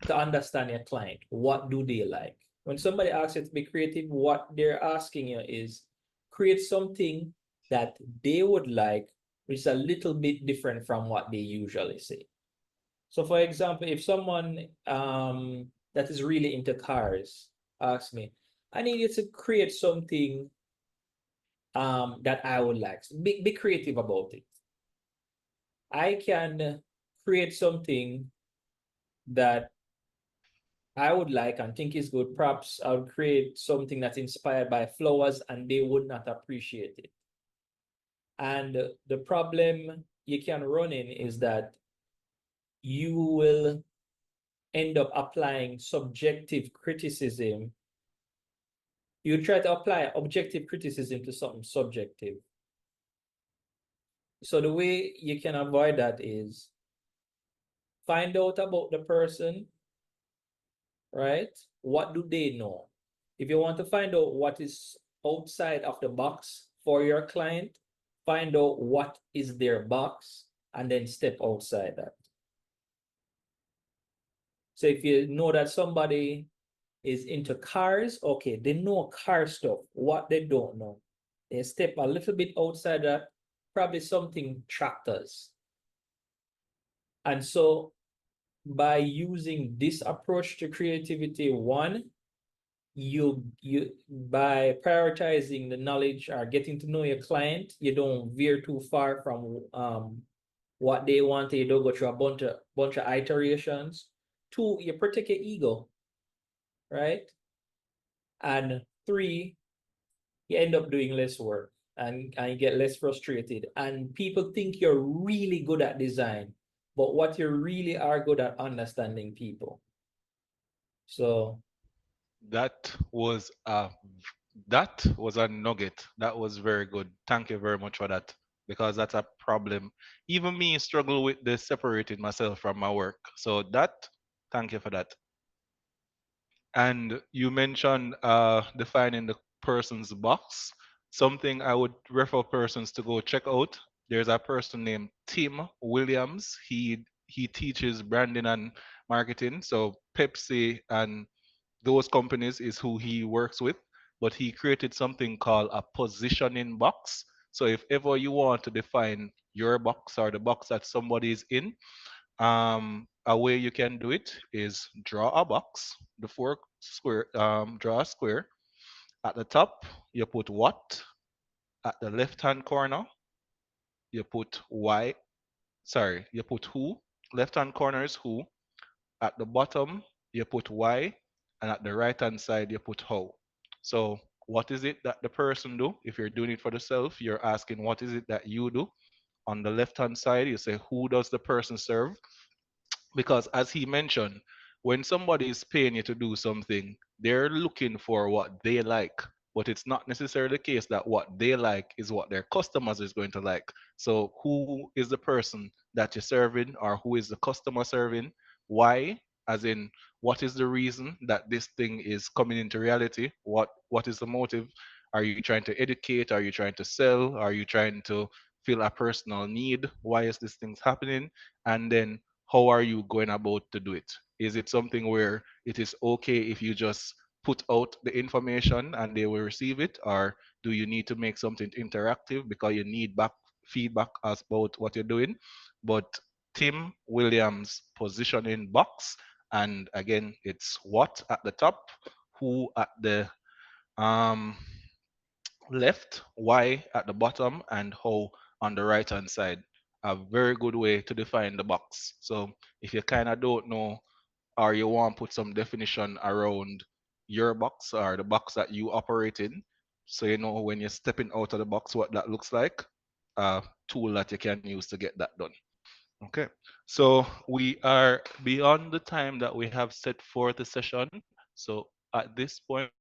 to understand your client. What do they like? When somebody asks you to be creative, what they're asking you is create something that they would like, which is a little bit different from what they usually say. So for example, if someone that is really into cars asks me, I need you to create something that I would like. So be creative about it. I can create something that I would like and think is good. Perhaps I would create something that's inspired by flowers and they would not appreciate it. And the problem you can run in is that you will end up applying subjective criticism. You try to apply objective criticism to something subjective. So the way you can avoid that is find out about the person, right? What do they know? If you want to find out what is outside of the box for your client, find out what is their box and then step outside that. So if you know that somebody is into cars, okay, they know car stuff. What they don't know, they step a little bit outside that, probably something tractors. And so by using this approach to creativity, one, you by prioritizing the knowledge or getting to know your client, you don't veer too far from what they want. You don't go through a bunch of iterations. Two, you protect your ego, right? And three, you end up doing less work and you get less frustrated. And people think you're really good at design, but what you really are good at understanding people. So That was a nugget. That was very good. Thank you very much for that. Because that's a problem. Even me struggle with the separating myself from my work. So thank you for that. And you mentioned defining the person's box. Something I would refer persons to go check out. There's a person named Tim Williams. He teaches branding and marketing. So Pepsi and those companies is who he works with. But he created something called a positioning box. So if ever you want to define your box or the box that somebody is in, a way you can do it is draw a box, the four square, draw a square. At the top, you put what. At the left hand corner, you put why. Sorry, you put who. Left hand corner is who. At the bottom, you put why. And at the right hand side, you put how. So what is it that the person do? If you're doing it for the self, you're asking what is it that you do. on the left hand side, you say who does the person serve? Because as he mentioned, when somebody is paying you to do something, they're looking for what they like, but it's not necessarily the case that what they like is what their customers is going to like. So who is the person that you're serving, or who is the customer serving? Why? As in, what is the reason that this thing is coming into reality? What is the motive? Are you trying to educate? Are you trying to sell? Are you trying to fill a personal need? Why is this thing happening? And then how are you going about to do it? Is it something where it is okay if you just put out the information and they will receive it, or do you need to make something interactive because you need back feedback as about what you're doing? But Tim Williams positioning box, and again, it's what at the top, who at the um left, why at the bottom, and how on the right hand side. A very good way to define the box. So if you kind of don't know, or you want to put some definition around your box or the box that you operate in, so you know when you're stepping out of the box what that looks like, a tool that you can use to get that done. Okay, so we are beyond the time that we have set for the session. So at this point,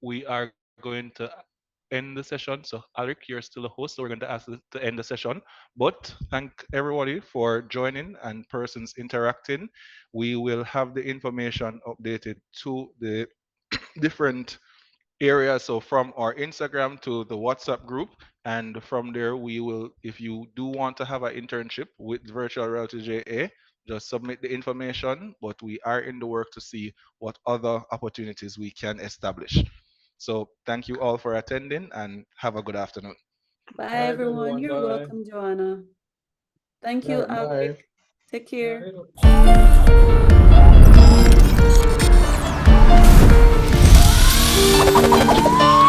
we are going to end the session. So Alric, you're still a host, so we're going to ask you to end the session. But thank everybody for joining and persons interacting. We will have the information updated to the different areas. So from our Instagram to the WhatsApp group, and from there we will, if you do want to have an internship with Virtual Reality JA, just submit the information. But we are in the work to see what other opportunities we can establish. So thank you all for attending and have a good afternoon. Bye, All right, everyone. everyone. You're Bye. welcome, Joanna. Thank All you, right, bye. Alric. Take All care. right.